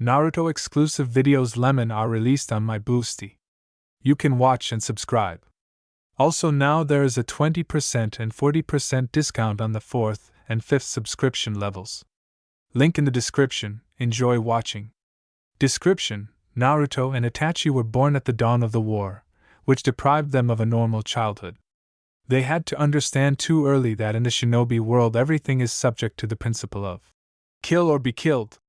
Naruto exclusive videos Lemon are released on my Boosty. You can watch and subscribe. Also now there is a 20% and 40% discount on the 4th and 5th subscription levels. Link in the description. Enjoy watching. Description: Naruto and Itachi were born at the dawn of the war, which deprived them of a normal childhood. They had to understand too early that in the shinobi world everything is subject to the principle of kill or be killed.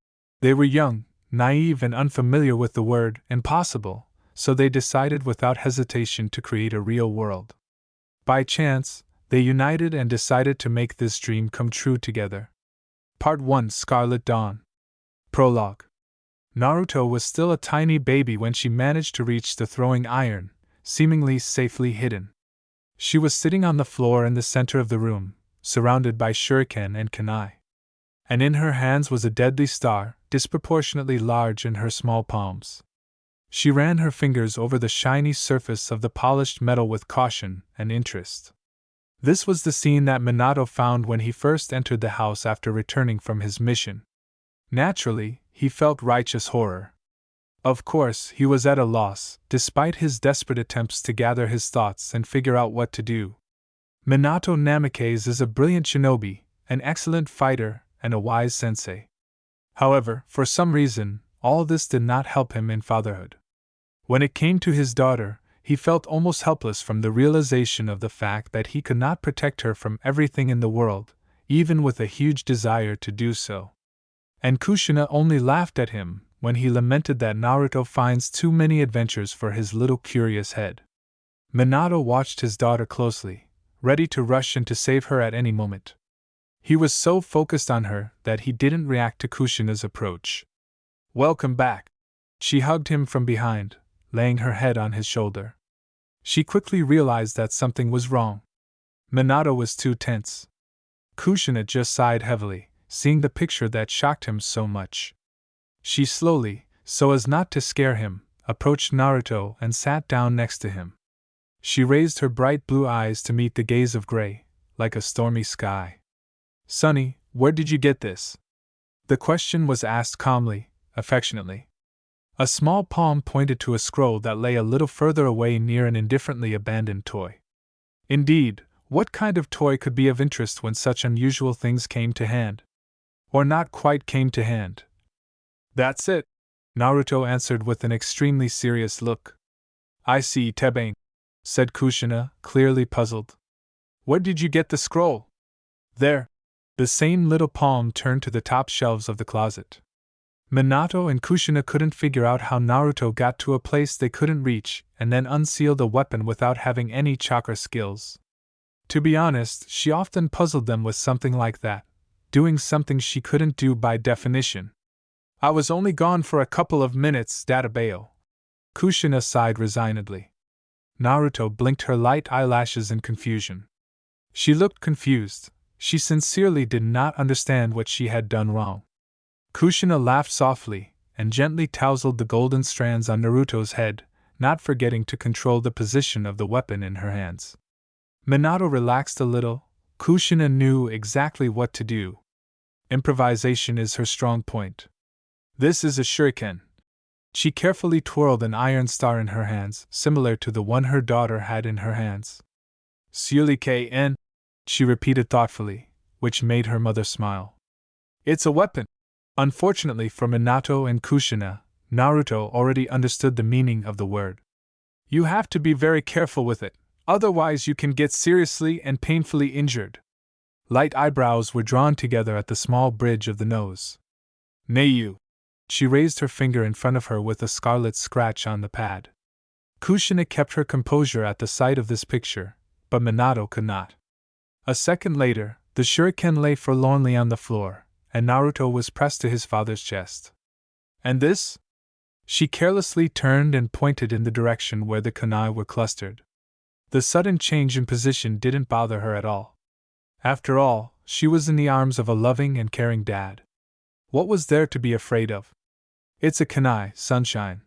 They were young, naive and unfamiliar with the word impossible, so they decided without hesitation to create a real world. By chance, they united and decided to make this dream come true together. Part 1: Scarlet Dawn. Prologue. Naruto was still a tiny baby when she managed to reach the throwing iron, seemingly safely hidden. She was sitting on the floor in the center of the room, surrounded by shuriken and kunai. And in her hands was a deadly star, disproportionately large in her small palms. She ran her fingers over the shiny surface of the polished metal with caution and interest. This was the scene that Minato found when he first entered the house after returning from his mission. Naturally, he felt righteous horror. Of course, he was at a loss, despite his desperate attempts to gather his thoughts and figure out what to do. Minato Namikaze is a brilliant shinobi, an excellent fighter, and a wise sensei. However, for some reason, all this did not help him in fatherhood. When it came to his daughter, he felt almost helpless from the realization of the fact that he could not protect her from everything in the world, even with a huge desire to do so. And Kushina only laughed at him when he lamented that Naruto finds too many adventures for his little curious head. Minato watched his daughter closely, ready to rush in to save her at any moment. He was so focused on her that he didn't react to Kushina's approach. "Welcome back." She hugged him from behind, laying her head on his shoulder. She quickly realized that something was wrong. Minato was too tense. Kushina just sighed heavily, seeing the picture that shocked him so much. She slowly, so as not to scare him, approached Naruto and sat down next to him. She raised her bright blue eyes to meet the gaze of gray, like a stormy sky. "Sonny, where did you get this?" The question was asked calmly, affectionately. A small palm pointed to a scroll that lay a little further away near an indifferently abandoned toy. Indeed, what kind of toy could be of interest when such unusual things came to hand? Or not quite came to hand. "That's it," Naruto answered with an extremely serious look. "I see, Tebane," said Kushina, clearly puzzled. "Where did you get the scroll?" "There." The same little palm turned to the top shelves of the closet. Minato and Kushina couldn't figure out how Naruto got to a place they couldn't reach and then unsealed the weapon without having any chakra skills. To be honest, she often puzzled them with something like that, doing something she couldn't do by definition. "I was only gone for a couple of minutes, Databeo." Kushina sighed resignedly. Naruto blinked her light eyelashes in confusion. She looked confused. She sincerely did not understand what she had done wrong. Kushina laughed softly, and gently tousled the golden strands on Naruto's head, not forgetting to control the position of the weapon in her hands. Minato relaxed a little. Kushina knew exactly what to do. Improvisation is her strong point. "This is a shuriken." She carefully twirled an iron star in her hands, similar to the one her daughter had in her hands. "Shuriken," she repeated thoughtfully, which made her mother smile. "It's a weapon." Unfortunately for Minato and Kushina, Naruto already understood the meaning of the word. "You have to be very careful with it, otherwise you can get seriously and painfully injured." Light eyebrows were drawn together at the small bridge of the nose. "Neiyu." She raised her finger in front of her with a scarlet scratch on the pad. Kushina kept her composure at the sight of this picture, but Minato could not. A second later, the shuriken lay forlornly on the floor, and Naruto was pressed to his father's chest. "And this?" She carelessly turned and pointed in the direction where the kunai were clustered. The sudden change in position didn't bother her at all. After all, she was in the arms of a loving and caring dad. What was there to be afraid of? "It's a kunai, sunshine."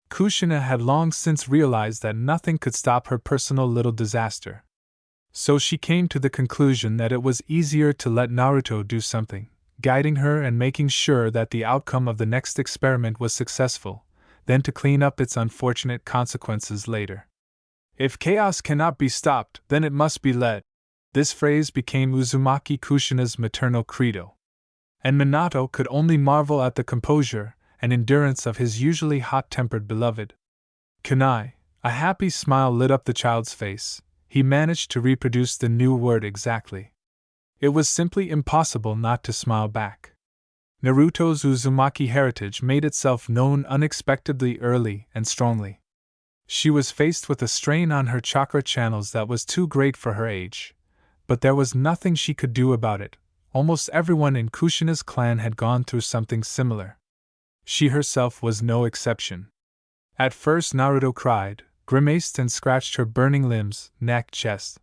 Kushina had long since realized that nothing could stop her personal little disaster. So she came to the conclusion that it was easier to let Naruto do something, guiding her and making sure that the outcome of the next experiment was successful, then to clean up its unfortunate consequences later. If chaos cannot be stopped, then it must be led. This phrase became Uzumaki Kushina's maternal credo. And Minato could only marvel at the composure and endurance of his usually hot-tempered beloved. Kunai, a happy smile lit up the child's face. He managed to reproduce the new word exactly. It was simply impossible not to smile back. Naruto's Uzumaki heritage made itself known unexpectedly early and strongly. She was faced with a strain on her chakra channels that was too great for her age, but there was nothing she could do about it. Almost everyone in Kushina's clan had gone through something similar. She herself was no exception. At first Naruto cried, grimaced and scratched her burning limbs, neck, chest.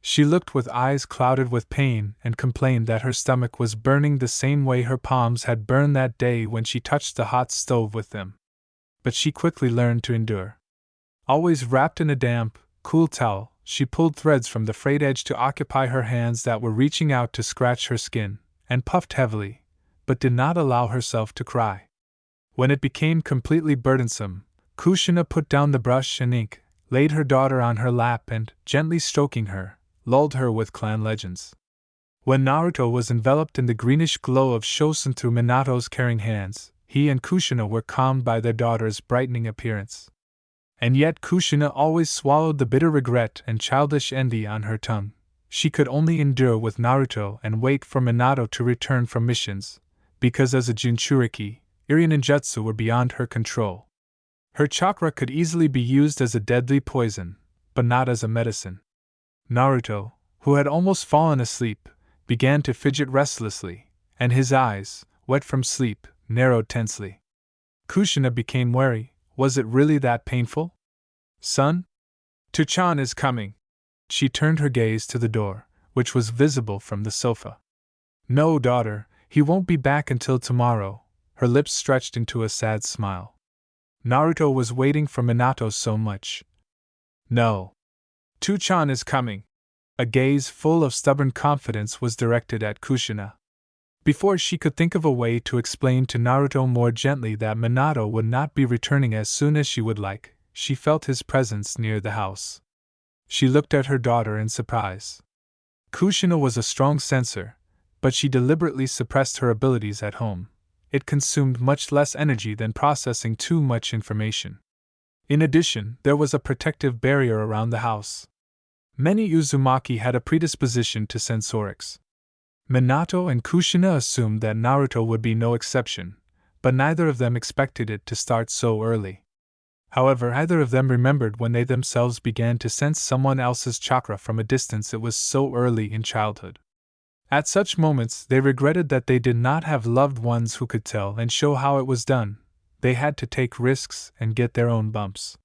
She looked with eyes clouded with pain and complained that her stomach was burning the same way her palms had burned that day when she touched the hot stove with them. But she quickly learned to endure. Always wrapped in a damp, cool towel, she pulled threads from the frayed edge to occupy her hands that were reaching out to scratch her skin, and puffed heavily, but did not allow herself to cry. When it became completely burdensome, Kushina put down the brush and ink, laid her daughter on her lap and, gently stroking her, lulled her with clan legends. When Naruto was enveloped in the greenish glow of Shosen through Minato's caring hands, he and Kushina were calmed by their daughter's brightening appearance. And yet Kushina always swallowed the bitter regret and childish envy on her tongue. She could only endure with Naruto and wait for Minato to return from missions, because as a Jinchuriki, Iri ninjutsu were beyond her control. Her chakra could easily be used as a deadly poison, but not as a medicine. Naruto, who had almost fallen asleep, began to fidget restlessly, and his eyes, wet from sleep, narrowed tensely. Kushina became wary. Was it really that painful? Son? Tuchan is coming. She turned her gaze to the door, which was visible from the sofa. No, daughter, he won't be back until tomorrow. Her lips stretched into a sad smile. Naruto was waiting for Minato so much. No. Tuchan is coming. A gaze full of stubborn confidence was directed at Kushina. Before she could think of a way to explain to Naruto more gently that Minato would not be returning as soon as she would like, she felt his presence near the house. She looked at her daughter in surprise. Kushina was a strong censor, but she deliberately suppressed her abilities at home. It consumed much less energy than processing too much information. In addition, there was a protective barrier around the house. Many Uzumaki had a predisposition to sensorics. Minato and Kushina assumed that Naruto would be no exception, but neither of them expected it to start so early. However, either of them remembered when they themselves began to sense someone else's chakra from a distance. It was so early in childhood. At such moments, they regretted that they did not have loved ones who could tell and show how it was done. They had to take risks and get their own bumps.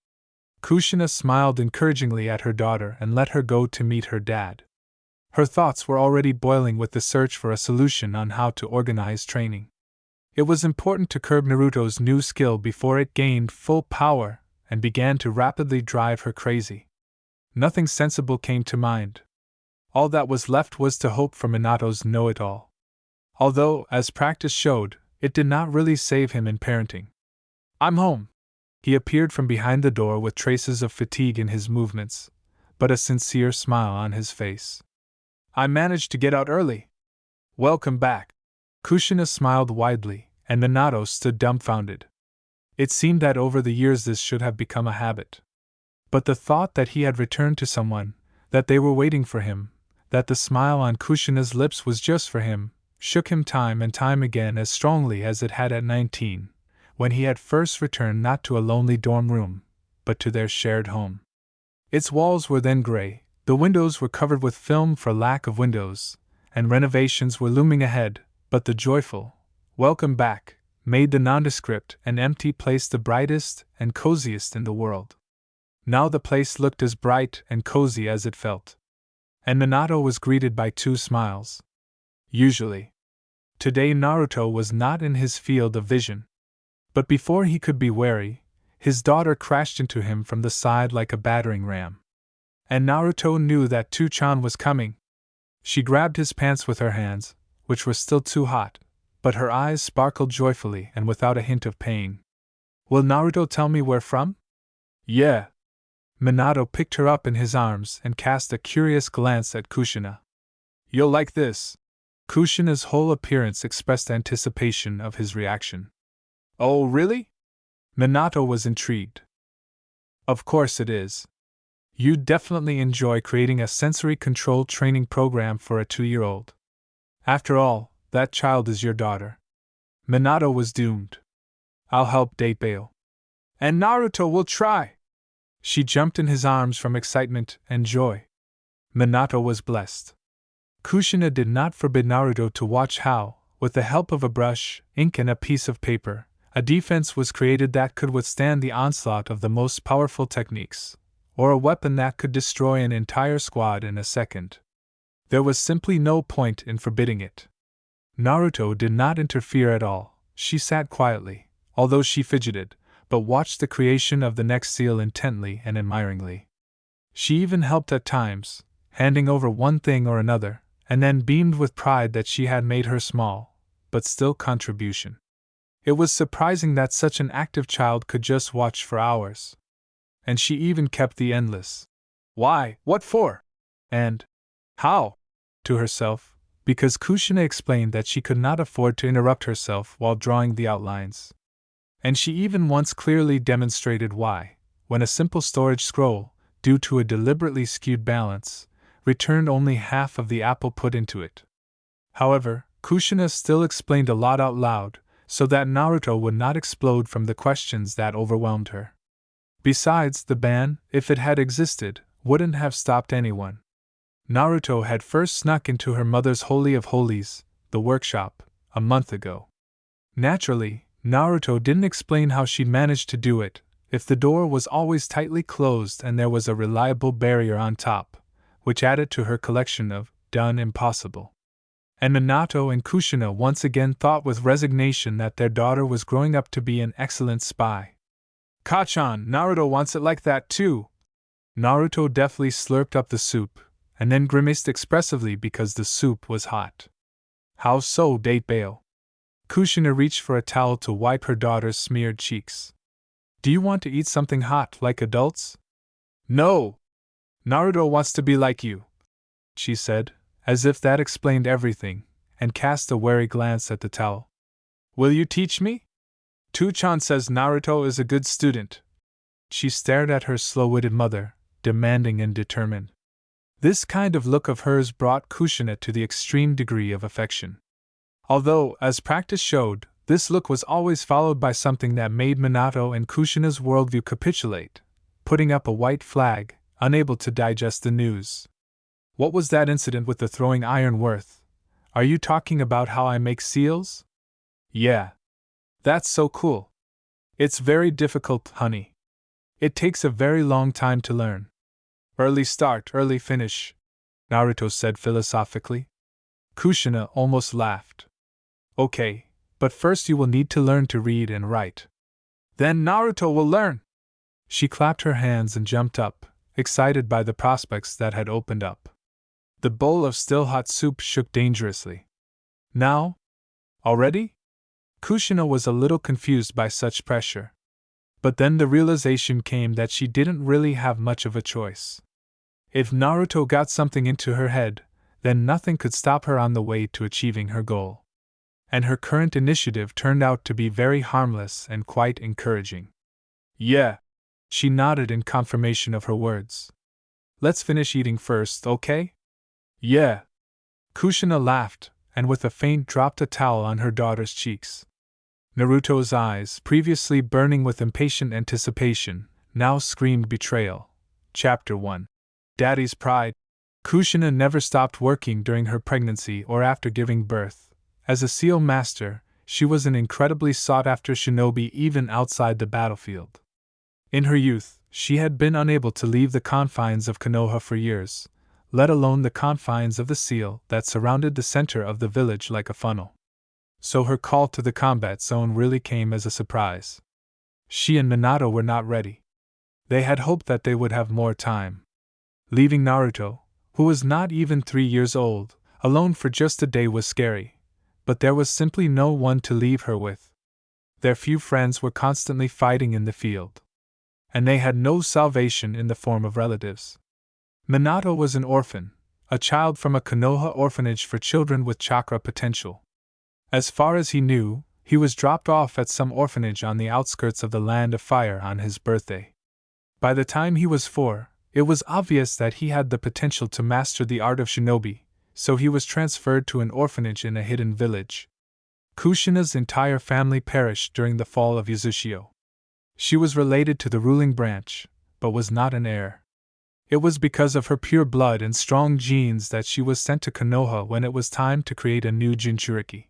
Kushina smiled encouragingly at her daughter and let her go to meet her dad. Her thoughts were already boiling with the search for a solution on how to organize training. It was important to curb Naruto's new skill before it gained full power and began to rapidly drive her crazy. Nothing sensible came to mind. All that was left was to hope for Minato's know-it-all. Although, as practice showed, it did not really save him in parenting. I'm home. He appeared from behind the door with traces of fatigue in his movements, but a sincere smile on his face. I managed to get out early. Welcome back. Kushina smiled widely, and Minato stood dumbfounded. It seemed that over the years this should have become a habit. But the thought that he had returned to someone, that they were waiting for him, that the smile on Kushina's lips was just for him, shook him time and time again as strongly as it had at 19, when he had first returned not to a lonely dorm room, but to their shared home. Its walls were then gray. The windows were covered with film for lack of windows, and renovations were looming ahead, but the joyful, welcome back, made the nondescript and empty place the brightest and coziest in the world. Now the place looked as bright and cozy as it felt. And Minato was greeted by two smiles. Usually. Today Naruto was not in his field of vision. But before he could be wary, his daughter crashed into him from the side like a battering ram. And Naruto knew that Tuchan was coming. She grabbed his pants with her hands, which were still too hot, but her eyes sparkled joyfully and without a hint of pain. Will Naruto tell me where from? Yeah. Minato picked her up in his arms and cast a curious glance at Kushina. You'll like this. Kushina's whole appearance expressed anticipation of his reaction. Oh, really? Minato was intrigued. Of course it is. You'd definitely enjoy creating a sensory control training program for a 2-year-old. After all, that child is your daughter. Minato was doomed. I'll help Datebao. And Naruto will try. She jumped in his arms from excitement and joy. Minato was blessed. Kushina did not forbid Naruto to watch how, with the help of a brush, ink, and a piece of paper, a defense was created that could withstand the onslaught of the most powerful techniques, or a weapon that could destroy an entire squad in a second. There was simply no point in forbidding it. Naruto did not interfere at all. She sat quietly, although she fidgeted, but watched the creation of the next seal intently and admiringly. She even helped at times, handing over one thing or another, and then beamed with pride that she had made her small, but still contribution. It was surprising that such an active child could just watch for hours. And she even kept the endless "Why? What for?" and "How?" to herself, because Kushina explained that she could not afford to interrupt herself while drawing the outlines. And she even once clearly demonstrated why, when a simple storage scroll, due to a deliberately skewed balance, returned only half of the apple put into it. However, Kushina still explained a lot out loud, so that Naruto would not explode from the questions that overwhelmed her. Besides, the ban, if it had existed, wouldn't have stopped anyone. Naruto had first snuck into her mother's Holy of Holies, the workshop, a month ago. Naturally, Naruto didn't explain how she'd managed to do it, if the door was always tightly closed and there was a reliable barrier on top, which added to her collection of done impossible. And Minato and Kushina once again thought with resignation that their daughter was growing up to be an excellent spy. Kachan, Naruto wants it like that too. Naruto deftly slurped up the soup, and then grimaced expressively because the soup was hot. How so, Datebao? Kushina reached for a towel to wipe her daughter's smeared cheeks. Do you want to eat something hot like adults? No! Naruto wants to be like you, she said, as if that explained everything, and cast a wary glance at the towel. Will you teach me? Tu-chan says Naruto is a good student. She stared at her slow-witted mother, demanding and determined. This kind of look of hers brought Kushina to the extreme degree of affection. Although, as practice showed, this look was always followed by something that made Minato and Kushina's worldview capitulate, putting up a white flag, unable to digest the news. What was that incident with the throwing iron worth? Are you talking about how I make seals? Yeah. That's so cool. It's very difficult, honey. It takes a very long time to learn. Early start, early finish, Naruto said philosophically. Kushina almost laughed. Okay, but first you will need to learn to read and write. Then Naruto will learn! She clapped her hands and jumped up, excited by the prospects that had opened up. The bowl of still hot soup shook dangerously. Now? Already? Kushina was a little confused by such pressure. But then the realization came that she didn't really have much of a choice. If Naruto got something into her head, then nothing could stop her on the way to achieving her goal. And her current initiative turned out to be very harmless and quite encouraging. Yeah. She nodded in confirmation of her words. Let's finish eating first, okay? Yeah. Kushina laughed, and with a feint dropped a towel on her daughter's cheeks. Naruto's eyes, previously burning with impatient anticipation, now screamed betrayal. Chapter 1. Daddy's Pride. Kushina never stopped working during her pregnancy or after giving birth. As a seal master, she was an incredibly sought-after shinobi even outside the battlefield. In her youth, she had been unable to leave the confines of Konoha for years, let alone the confines of the seal that surrounded the center of the village like a funnel. So her call to the combat zone really came as a surprise. She and Minato were not ready. They had hoped that they would have more time. Leaving Naruto, who was not even 3 years old, alone for just a day was scary, but there was simply no one to leave her with. Their few friends were constantly fighting in the field, and they had no salvation in the form of relatives. Minato was an orphan, a child from a Konoha orphanage for children with chakra potential. As far as he knew, he was dropped off at some orphanage on the outskirts of the Land of Fire on his birthday. By the time he was 4, it was obvious that he had the potential to master the art of shinobi, so he was transferred to an orphanage in a hidden village. Kushina's entire family perished during the fall of Yuzashio. She was related to the ruling branch, but was not an heir. It was because of her pure blood and strong genes that she was sent to Konoha when it was time to create a new Jinchuriki.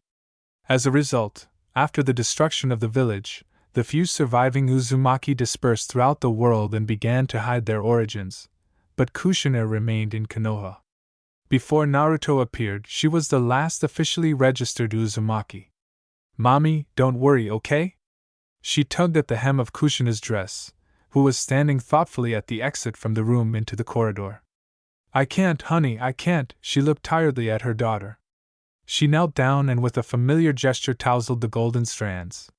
As a result, after the destruction of the village, the few surviving Uzumaki dispersed throughout the world and began to hide their origins, but Kushina remained in Konoha. Before Naruto appeared, she was the last officially registered Uzumaki. "Mommy, don't worry, okay?" She tugged at the hem of Kushina's dress, who was standing thoughtfully at the exit from the room into the corridor. "I can't, honey, I can't," she looked tiredly at her daughter. She knelt down and with a familiar gesture tousled the golden strands.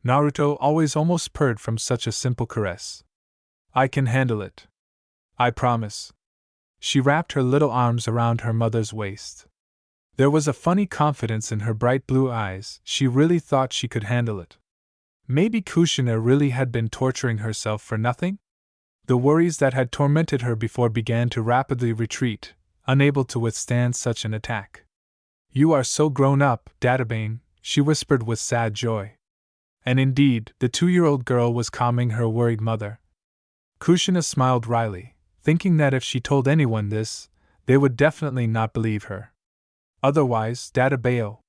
Naruto always almost purred from such a simple caress. "I can handle it. I promise." She wrapped her little arms around her mother's waist. There was a funny confidence in her bright blue eyes. She really thought she could handle it. Maybe Kushina really had been torturing herself for nothing? The worries that had tormented her before began to rapidly retreat, unable to withstand such an attack. "You are so grown up, Databane," she whispered with sad joy. And indeed, the 2-year-old girl was calming her worried mother. Kushina smiled wryly, thinking that if she told anyone this, they would definitely not believe her. "Otherwise, Databeo."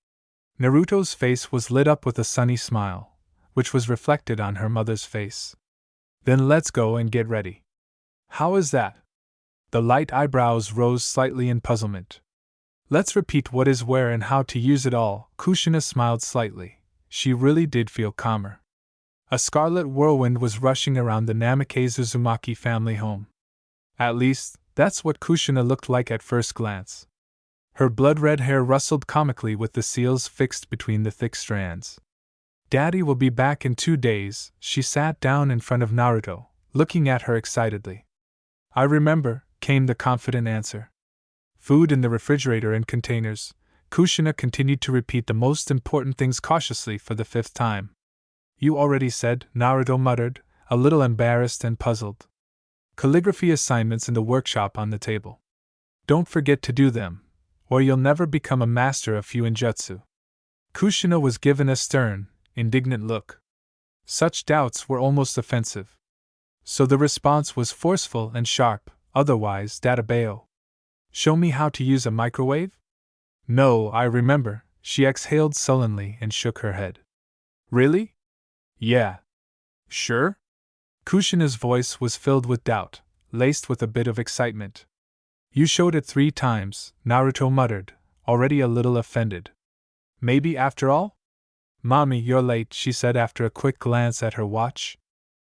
Naruto's face was lit up with a sunny smile, which was reflected on her mother's face. "Then let's go and get ready." "How is that?" The light eyebrows rose slightly in puzzlement. "Let's repeat what is where and how to use it all." Kushina smiled slightly. She really did feel calmer. A scarlet whirlwind was rushing around the Namikaze Uzumaki family home. At least, that's what Kushina looked like at first glance. Her blood-red hair rustled comically with the seals fixed between the thick strands. "Daddy will be back in 2 days." She sat down in front of Naruto, looking at her excitedly. "I remember," came the confident answer. "Food in the refrigerator and containers." Kushina continued to repeat the most important things cautiously for the 5th time. "You already said," Naruto muttered, a little embarrassed and puzzled. "Calligraphy assignments in the workshop on the table. Don't forget to do them, or you'll never become a master of Fuinjutsu." Kushina was given a stern, indignant look. Such doubts were almost offensive. So the response was forceful and sharp. "Otherwise, Databeo. Show me how to use a microwave?" "No, I remember." She exhaled sullenly and shook her head. "Really?" "Yeah." "Sure?" Kushina's voice was filled with doubt, laced with a bit of excitement. "You showed it 3 times, Naruto muttered, already a little offended. "Maybe after all?" "Mommy, you're late," she said after a quick glance at her watch.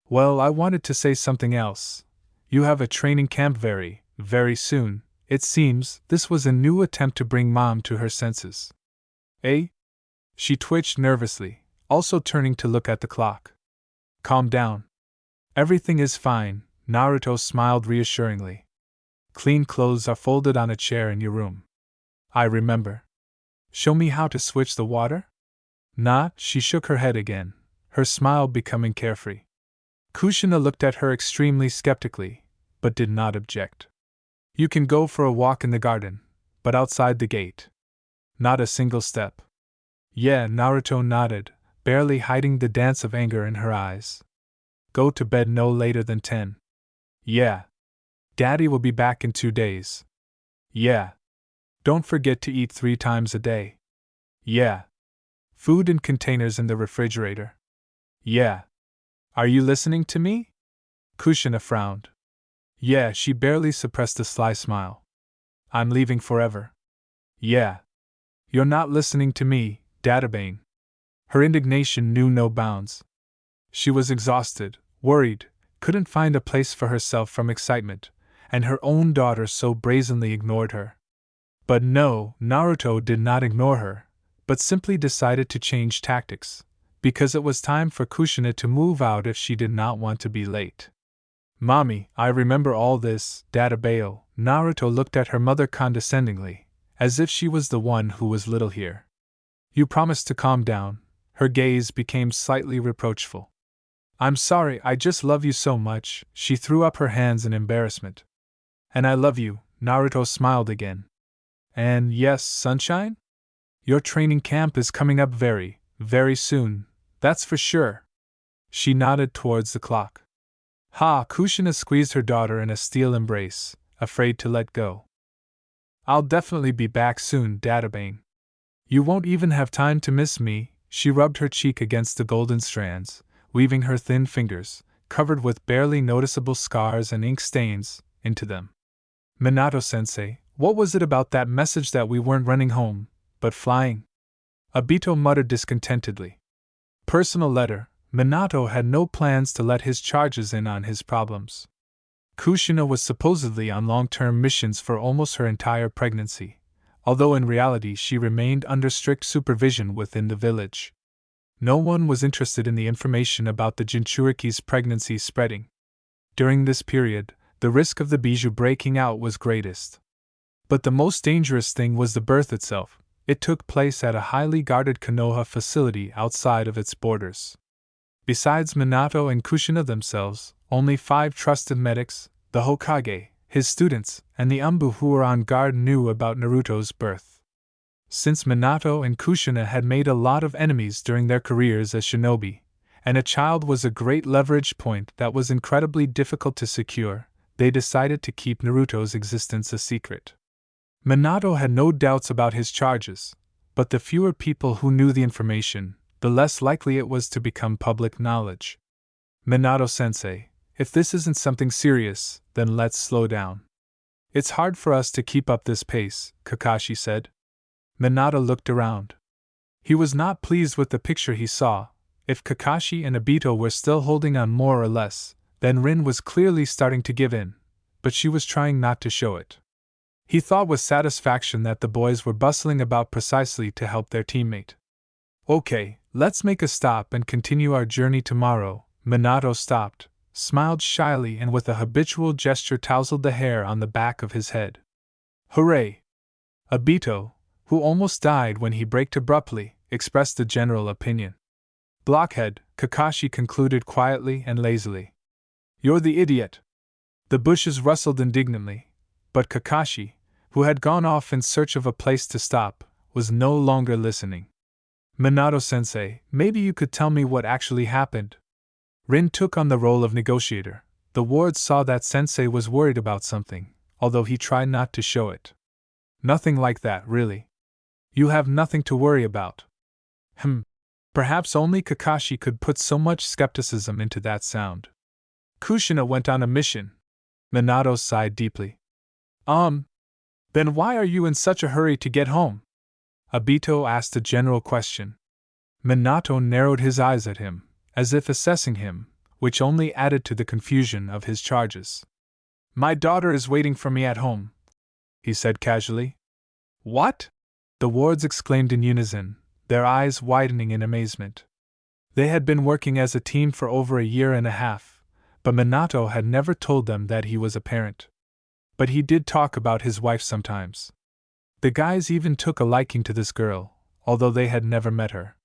"Well, I wanted to say something else. You have a training camp very, very soon. It seems this was a new attempt to bring Mom to her senses." "Eh?" She twitched nervously, also turning to look at the clock. "Calm down. Everything is fine," Naruto smiled reassuringly. "Clean clothes are folded on a chair in your room." "I remember." "Show me how to switch the water?" "Nah," she shook her head again, her smile becoming carefree. Kushina looked at her extremely skeptically, but did not object. "You can go for a walk in the garden, but outside the gate. Not a single step." "Yeah," Naruto nodded, barely hiding the dance of anger in her eyes. "Go to bed no later than 10. "Yeah." "Daddy will be back in 2 days. "Yeah." "Don't forget to eat 3 times a day. "Yeah." "Food in containers in the refrigerator. "Yeah." "Are you listening to me?" Kushina frowned. "Yeah," she barely suppressed a sly smile. "I'm leaving forever." "Yeah." "You're not listening to me, Databane." Her indignation knew no bounds. She was exhausted, worried, couldn't find a place for herself from excitement, and her own daughter so brazenly ignored her. But no, Naruto did not ignore her, but simply decided to change tactics, because it was time for Kushina to move out if she did not want to be late. Mommy, I remember all this, Dada Bayo. Naruto looked at her mother condescendingly, as if she was the one who was little here. You promised to calm down. Her gaze became slightly reproachful. I'm sorry, I just love you so much. She threw up her hands in embarrassment. And I love you, Naruto smiled again. And yes, sunshine? Your training camp is coming up very, very soon, that's for sure. She nodded towards the clock. Kushina squeezed her daughter in a steel embrace, afraid to let go. I'll definitely be back soon, Databane. You won't even have time to miss me. She rubbed her cheek against the golden strands, weaving her thin fingers, covered with barely noticeable scars and ink stains, into them. Minato-sensei, what was it about that message that we weren't running home, but flying? Obito muttered discontentedly. Personal letter. Minato had no plans to let his charges in on his problems. Kushina was supposedly on long-term missions for almost her entire pregnancy, although in reality she remained under strict supervision within the village. No one was interested in the information about the Jinchuriki's pregnancy spreading. During this period, the risk of the bijou breaking out was greatest. But the most dangerous thing was the birth itself. It took place at a highly guarded Konoha facility outside of its borders. Besides Minato and Kushina themselves, only 5 trusted medics, the Hokage, his students, and the Anbu who were on guard knew about Naruto's birth. Since Minato and Kushina had made a lot of enemies during their careers as shinobi, and a child was a great leverage point that was incredibly difficult to secure, they decided to keep Naruto's existence a secret. Minato had no doubts about his charges, but the fewer people who knew the information, the less likely it was to become public knowledge. Minato-sensei, if this isn't something serious, then let's slow down. It's hard for us to keep up this pace, Kakashi said. Minato looked around. He was not pleased with the picture he saw. If Kakashi and Obito were still holding on more or less, then Rin was clearly starting to give in, but she was trying not to show it. He thought with satisfaction that the boys were bustling about precisely to help their teammate. Okay, let's make a stop and continue our journey tomorrow. Minato stopped, smiled shyly and with a habitual gesture tousled the hair on the back of his head. Hooray! Obito, who almost died when he braked abruptly, expressed the general opinion. Blockhead, Kakashi concluded quietly and lazily. You're the idiot! The bushes rustled indignantly, but Kakashi, who had gone off in search of a place to stop, was no longer listening. Minato-sensei, maybe you could tell me what actually happened? Rin took on the role of negotiator. The wards saw that sensei was worried about something, although he tried not to show it. Nothing like that, really. You have nothing to worry about. Perhaps only Kakashi could put so much skepticism into that sound. Kushina went on a mission. Minato sighed deeply. Then why are you in such a hurry to get home? Obito asked a general question. Minato narrowed his eyes at him, as if assessing him, which only added to the confusion of his charges. My daughter is waiting for me at home, he said casually. What? The wards exclaimed in unison, their eyes widening in amazement. They had been working as a team for over a year and a half, but Minato had never told them that he was a parent. But he did talk about his wife sometimes. The guys even took a liking to this girl, although they had never met her.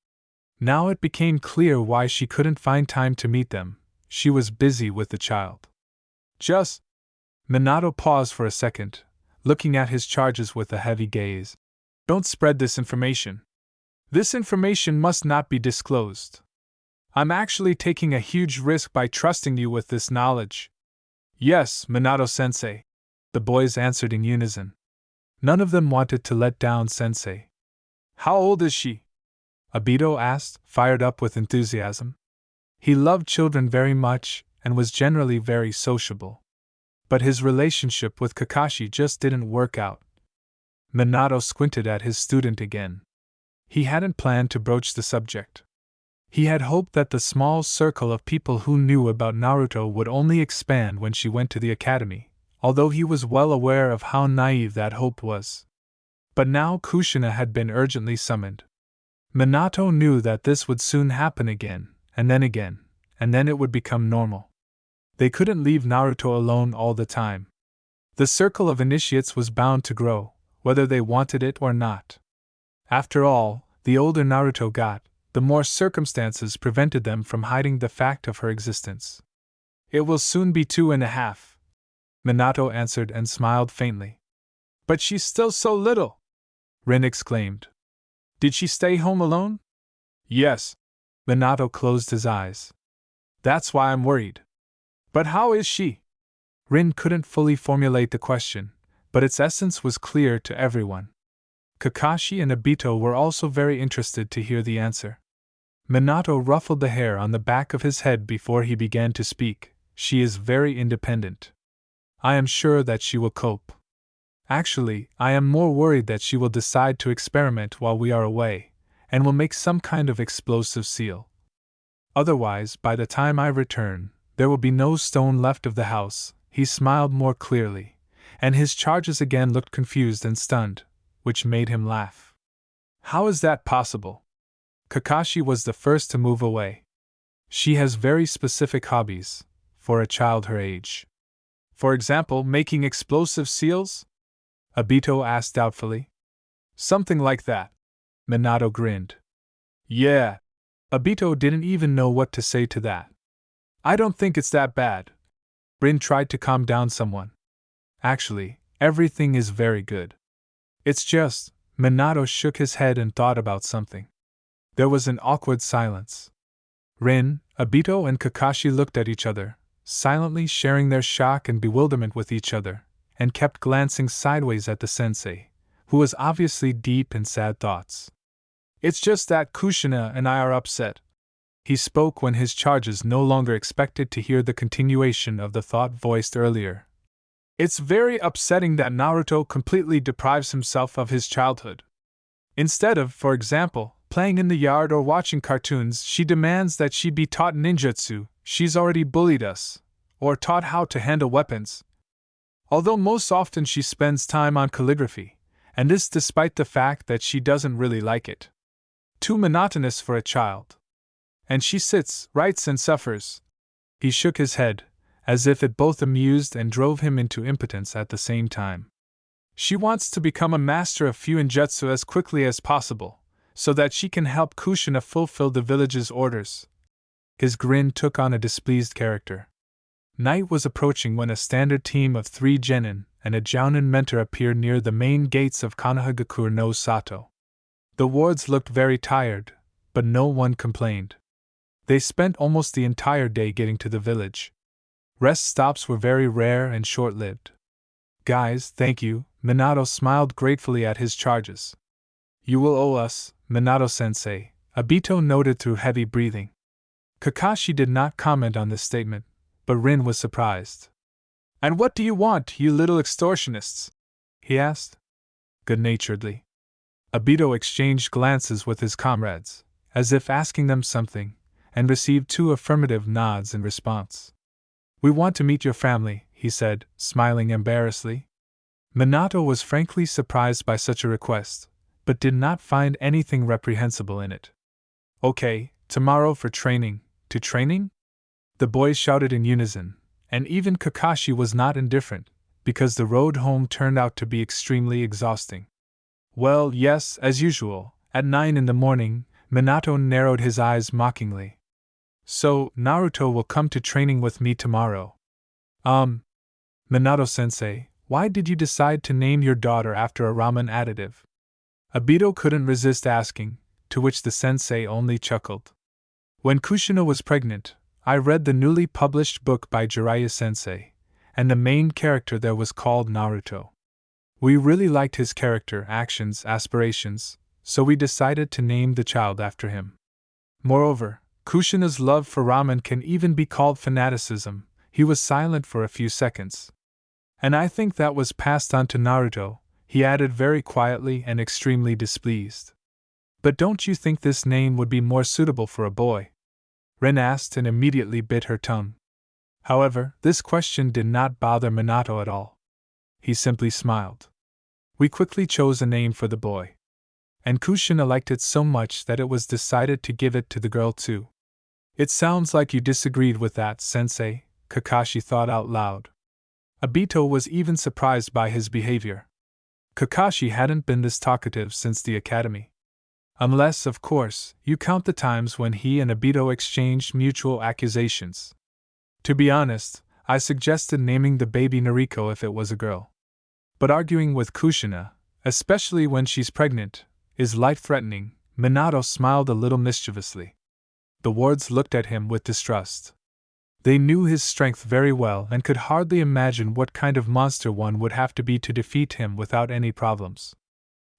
Now it became clear why she couldn't find time to meet them. She was busy with the child. Minato paused for a second, looking at his charges with a heavy gaze. Don't spread this information. This information must not be disclosed. I'm actually taking a huge risk by trusting you with this knowledge. Yes, Minato-sensei, the boys answered in unison. None of them wanted to let down sensei. How old is she? Obito asked, fired up with enthusiasm. He loved children very much and was generally very sociable. But his relationship with Kakashi just didn't work out. Minato squinted at his student again. He hadn't planned to broach the subject. He had hoped that the small circle of people who knew about Naruto would only expand when she went to the academy, although he was well aware of how naive that hope was. But now Kushina had been urgently summoned. Minato knew that this would soon happen again, and then it would become normal. They couldn't leave Naruto alone all the time. The circle of initiates was bound to grow, whether they wanted it or not. After all, the older Naruto got, the more circumstances prevented them from hiding the fact of her existence. "It will soon be 2.5," Minato answered and smiled faintly. "But she's still so little!" Rin exclaimed. "Did she stay home alone?" "Yes." Minato closed his eyes. "That's why I'm worried." "But how is she?" Rin couldn't fully formulate the question, but its essence was clear to everyone. Kakashi and Obito were also very interested to hear the answer. Minato ruffled the hair on the back of his head before he began to speak. "She is very independent. I am sure that she will cope. Actually, I am more worried that she will decide to experiment while we are away, and will make some kind of explosive seal. Otherwise, by the time I return, there will be no stone left of the house." He smiled more clearly, and his charges again looked confused and stunned, which made him laugh. "How is that possible?" Kakashi was the first to move away. "She has very specific hobbies, for a child her age." "For example, making explosive seals?" Obito asked doubtfully. "Something like that." Minato grinned. "Yeah." Obito didn't even know what to say to that. "I don't think it's that bad." Rin tried to calm down someone. "Actually, everything is very good. It's just," Minato shook his head and thought about something. There was an awkward silence. Rin, Obito, and Kakashi looked at each other, silently sharing their shock and bewilderment with each other, and kept glancing sideways at the sensei, who was obviously deep in sad thoughts. "It's just that Kushina and I are upset." He spoke when his charges no longer expected to hear the continuation of the thought voiced earlier. "It's very upsetting that Naruto completely deprives himself of his childhood. Instead of, for example, playing in the yard or watching cartoons, she demands that she be taught ninjutsu. She's already bullied us, or taught how to handle weapons. Although most often she spends time on calligraphy, and this despite the fact that she doesn't really like it. Too monotonous for a child. And she sits, writes, and suffers." He shook his head, as if it both amused and drove him into impotence at the same time. "She wants to become a master of Fuinjutsu as quickly as possible, so that she can help Kushina fulfill the village's orders." His grin took on a displeased character. Night was approaching when a standard team of 3 genin and a jounin mentor appeared near the main gates of Konohagakure no Sato. The wards looked very tired, but no one complained. They spent almost the entire day getting to the village. Rest stops were very rare and short-lived. "Guys, thank you," Minato smiled gratefully at his charges. "You will owe us, Minato-sensei," Obito noted through heavy breathing. Kakashi did not comment on this statement, but Rin was surprised. "And what do you want, you little extortionists?" he asked. Good-naturedly. Obito exchanged glances with his comrades, as if asking them something, and received 2 affirmative nods in response. "We want to meet your family," he said, smiling embarrassedly. Minato was frankly surprised by such a request, but did not find anything reprehensible in it. "Okay, tomorrow for training." "To training?" the boys shouted in unison, and even Kakashi was not indifferent, because the road home turned out to be extremely exhausting. "Well, yes, as usual, at 9 in the morning," Minato narrowed his eyes mockingly. "So, Naruto will come to training with me tomorrow." Minato-sensei, why did you decide to name your daughter after a ramen additive?" Obito couldn't resist asking, to which the sensei only chuckled. "When Kushina was pregnant, I read the newly published book by Jiraiya-sensei, and the main character there was called Naruto. We really liked his character, actions, aspirations, so we decided to name the child after him. Moreover, Kushina's love for ramen can even be called fanaticism." He was silent for a few seconds. "And I think that was passed on to Naruto," he added very quietly and extremely displeased. "But don't you think this name would be more suitable for a boy?" Rin asked and immediately bit her tongue. However, this question did not bother Minato at all. He simply smiled. "We quickly chose a name for the boy. and Kushina liked it so much that it was decided to give it to the girl too. It sounds like you disagreed with that, sensei, Kakashi thought out loud. Obito was even surprised by his behavior. Kakashi hadn't been this talkative since the academy. Unless, of course, you count the times when he and Obito exchanged mutual accusations. To be honest, I suggested naming the baby Nariko if it was a girl. But arguing with Kushina, especially when she's pregnant, is life-threatening. Minato smiled a little mischievously. The wards looked at him with distrust. They knew his strength very well and could hardly imagine what kind of monster one would have to be to defeat him without any problems.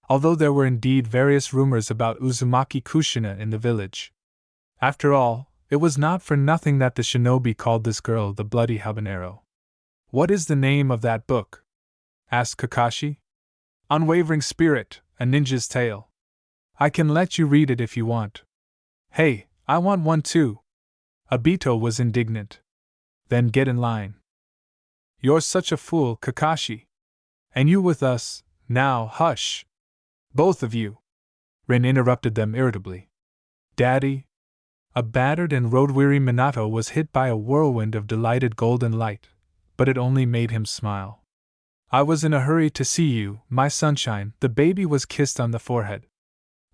Although there were indeed various rumors about Uzumaki Kushina in the village. After all, it was not for nothing that the shinobi called this girl the Bloody Habanero. What is the name of that book? Asked Kakashi. Unwavering Spirit, A Ninja's Tale. I can let you read it if you want. Hey, I want one too. Obito was indignant. Then get in line. You're such a fool, Kakashi. And you with us, now hush. Both of you. Rin interrupted them irritably. Daddy? A battered and road-weary Minato was hit by a whirlwind of delighted golden light, but it only made him smile. I was in a hurry to see you, my sunshine. The baby was kissed on the forehead.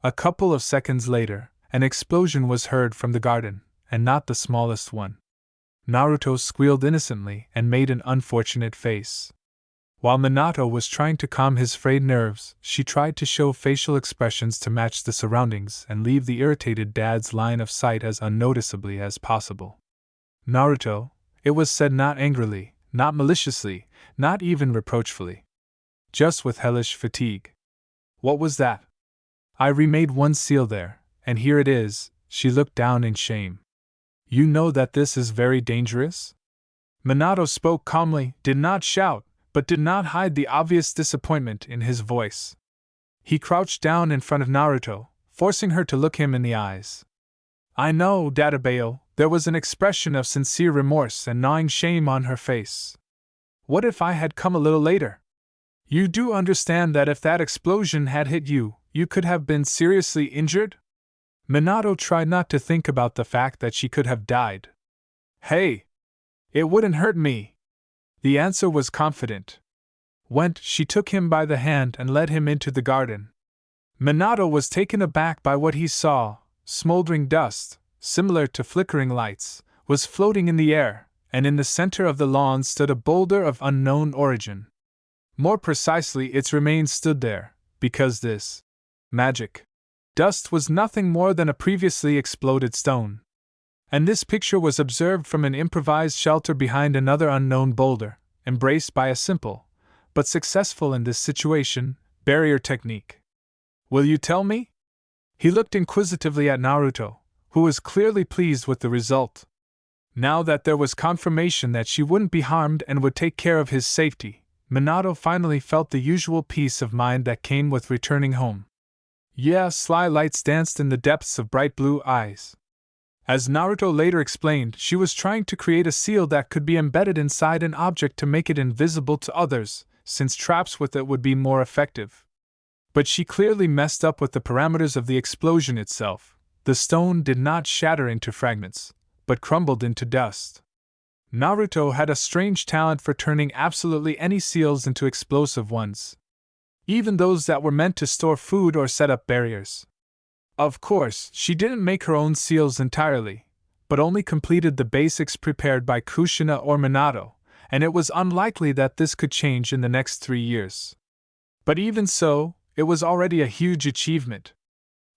A couple of seconds later, an explosion was heard from the garden, and not the smallest one. Naruto squealed innocently and made an unfortunate face. While Minato was trying to calm his frayed nerves, she tried to show facial expressions to match the surroundings and leave the irritated dad's line of sight as unnoticeably as possible. Naruto, it was said not angrily, not maliciously, not even reproachfully. Just with hellish fatigue. What was that? I remade one seal there, and here it is. She looked down in shame. You know that this is very dangerous? Minato spoke calmly, did not shout, but did not hide the obvious disappointment in his voice. He crouched down in front of Naruto, forcing her to look him in the eyes. I know, Dadabayo. There was an expression of sincere remorse and gnawing shame on her face. What if I had come a little later? You do understand that if that explosion had hit you, you could have been seriously injured? Minato tried not to think about the fact that she could have died. Hey! It wouldn't hurt me. The answer was confident. She took him by the hand and led him into the garden. Minato was taken aback by what he saw. Smoldering dust, similar to flickering lights, was floating in the air, and in the center of the lawn stood a boulder of unknown origin. More precisely, its remains stood there, because this magic dust was nothing more than a previously exploded stone. And this picture was observed from an improvised shelter behind another unknown boulder, embraced by a simple, but successful in this situation, barrier technique. Will you tell me? He looked inquisitively at Naruto, who was clearly pleased with the result. Now that there was confirmation that she wouldn't be harmed and would take care of his safety, Minato finally felt the usual peace of mind that came with returning home. Yeah, sly lights danced in the depths of bright blue eyes. As Naruto later explained, she was trying to create a seal that could be embedded inside an object to make it invisible to others, since traps with it would be more effective. But she clearly messed up with the parameters of the explosion itself. The stone did not shatter into fragments, but crumbled into dust. Naruto had a strange talent for turning absolutely any seals into explosive ones. Even those that were meant to store food or set up barriers. Of course, she didn't make her own seals entirely, but only completed the basics prepared by Kushina or Minato, and it was unlikely that this could change in the next 3 years. But even so, it was already a huge achievement.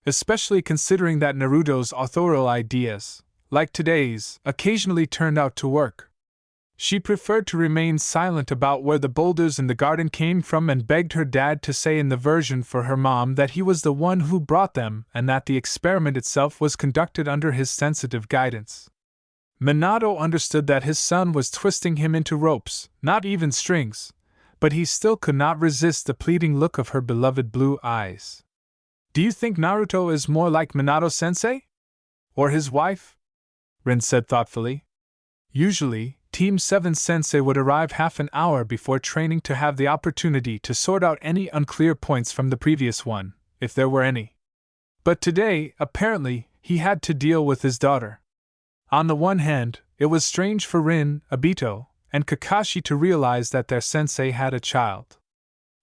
Especially considering that Naruto's authorial ideas, like today's, occasionally turned out to work. She preferred to remain silent about where the boulders in the garden came from and begged her dad to say in the version for her mom that he was the one who brought them and that the experiment itself was conducted under his sensitive guidance. Minato understood that his son was twisting him into ropes, not even strings, but he still could not resist the pleading look of her beloved blue eyes. Do you think Naruto is more like Minato-sensei? Or his wife? Rin said thoughtfully. Usually, Team 7 Sensei would arrive half an hour before training to have the opportunity to sort out any unclear points from the previous one, if there were any. But today, apparently, he had to deal with his daughter. On the one hand, it was strange for Rin, Obito, and Kakashi to realize that their sensei had a child,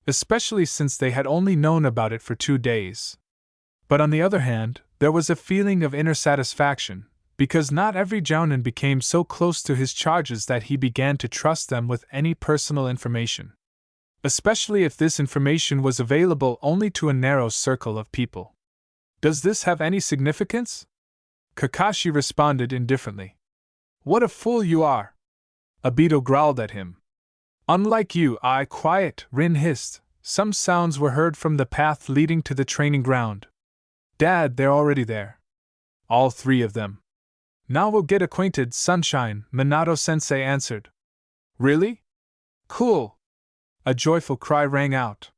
especially since they had only known about it for 2 days. But on the other hand, there was a feeling of inner satisfaction, because not every jounin became so close to his charges that he began to trust them with any personal information, especially if this information was available only to a narrow circle of people. Does this have any significance? Kakashi responded indifferently. What a fool you are! Obito growled at him. Unlike you, quiet, Rin hissed. Some sounds were heard from the path leading to the training ground. Dad, they're already there. All 3 of them. Now we'll get acquainted, Sunshine, Minato-sensei answered. Really? Cool! A joyful cry rang out.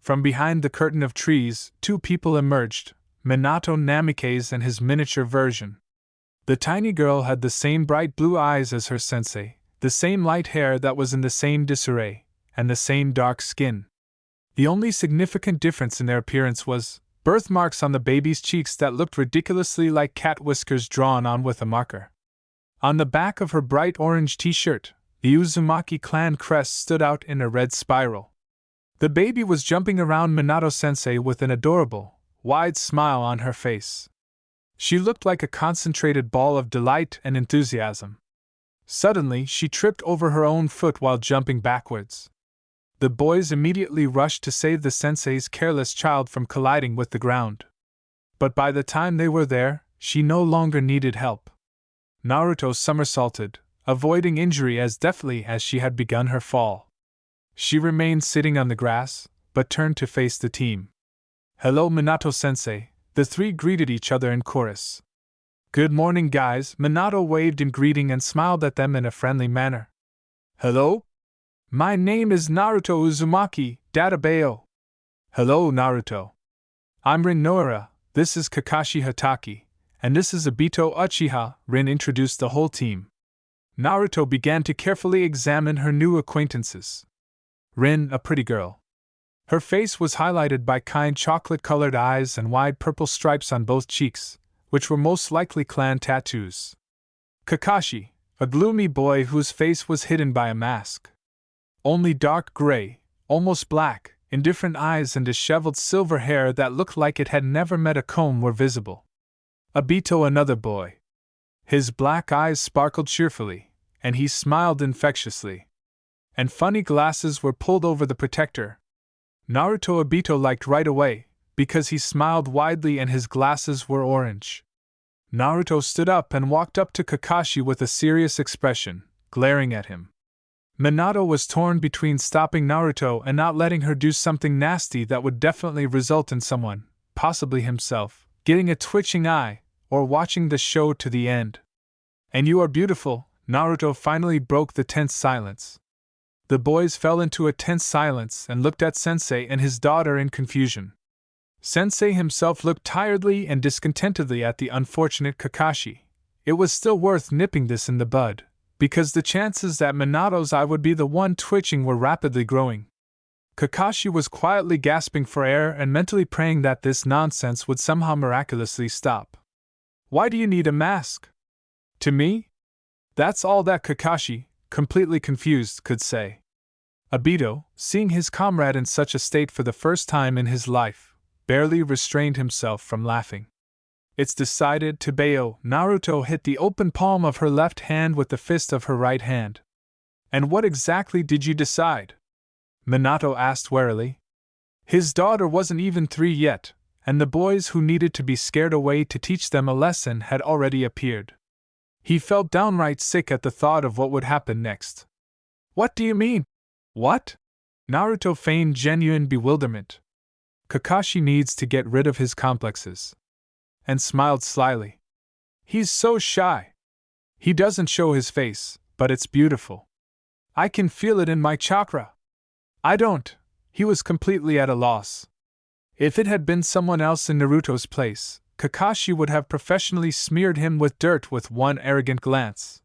From behind the curtain of trees, 2 people emerged, Minato Namikaze and his miniature version. The tiny girl had the same bright blue eyes as her sensei, the same light hair that was in the same disarray, and the same dark skin. The only significant difference in their appearance was birthmarks on the baby's cheeks that looked ridiculously like cat whiskers drawn on with a marker. On the back of her bright orange t-shirt, the Uzumaki clan crest stood out in a red spiral. The baby was jumping around Minato-sensei with an adorable, wide smile on her face. She looked like a concentrated ball of delight and enthusiasm. Suddenly, she tripped over her own foot while jumping backwards. The boys immediately rushed to save the sensei's careless child from colliding with the ground. But by the time they were there, she no longer needed help. Naruto somersaulted, avoiding injury as deftly as she had begun her fall. She remained sitting on the grass, but turned to face the team. Hello, Minato-sensei, the 3 greeted each other in chorus. Good morning, guys, Minato waved in greeting and smiled at them in a friendly manner. Hello? My name is Naruto Uzumaki, Databeo. Hello, Naruto. I'm Rin Noura, this is Kakashi Hatake, and this is Obito Uchiha. Rin introduced the whole team. Naruto began to carefully examine her new acquaintances. Rin, a pretty girl. Her face was highlighted by kind chocolate-colored eyes and wide purple stripes on both cheeks, which were most likely clan tattoos. Kakashi, a gloomy boy whose face was hidden by a mask. Only dark gray, almost black, indifferent eyes and disheveled silver hair that looked like it had never met a comb were visible. Obito, another boy. His black eyes sparkled cheerfully, and he smiled infectiously. And funny glasses were pulled over the protector. Naruto Obito liked right away, because he smiled widely and his glasses were orange. Naruto stood up and walked up to Kakashi with a serious expression, glaring at him. Minato was torn between stopping Naruto and not letting her do something nasty that would definitely result in someone, possibly himself, getting a twitching eye, or watching the show to the end. And you are beautiful, Naruto finally broke the tense silence. The boys fell into a tense silence and looked at Sensei and his daughter in confusion. Sensei himself looked tiredly and discontentedly at the unfortunate Kakashi. It was still worth nipping this in the bud, because the chances that Minato's eye would be the one twitching were rapidly growing. Kakashi was quietly gasping for air and mentally praying that this nonsense would somehow miraculously stop. Why do you need a mask? To me? That's all that Kakashi, completely confused, could say. Obito, seeing his comrade in such a state for the first time in his life, barely restrained himself from laughing. It's decided, Tabeo. Naruto hit the open palm of her left hand with the fist of her right hand. And what exactly did you decide? Minato asked warily. His daughter wasn't even 3 yet, and the boys who needed to be scared away to teach them a lesson had already appeared. He felt downright sick at the thought of what would happen next. What do you mean? What? Naruto feigned genuine bewilderment. Kakashi needs to get rid of his complexes. And smiled slyly. He's so shy. He doesn't show his face, but it's beautiful. I can feel it in my chakra. I don't. He was completely at a loss. If it had been someone else in Naruto's place, Kakashi would have professionally smeared him with dirt with one arrogant glance.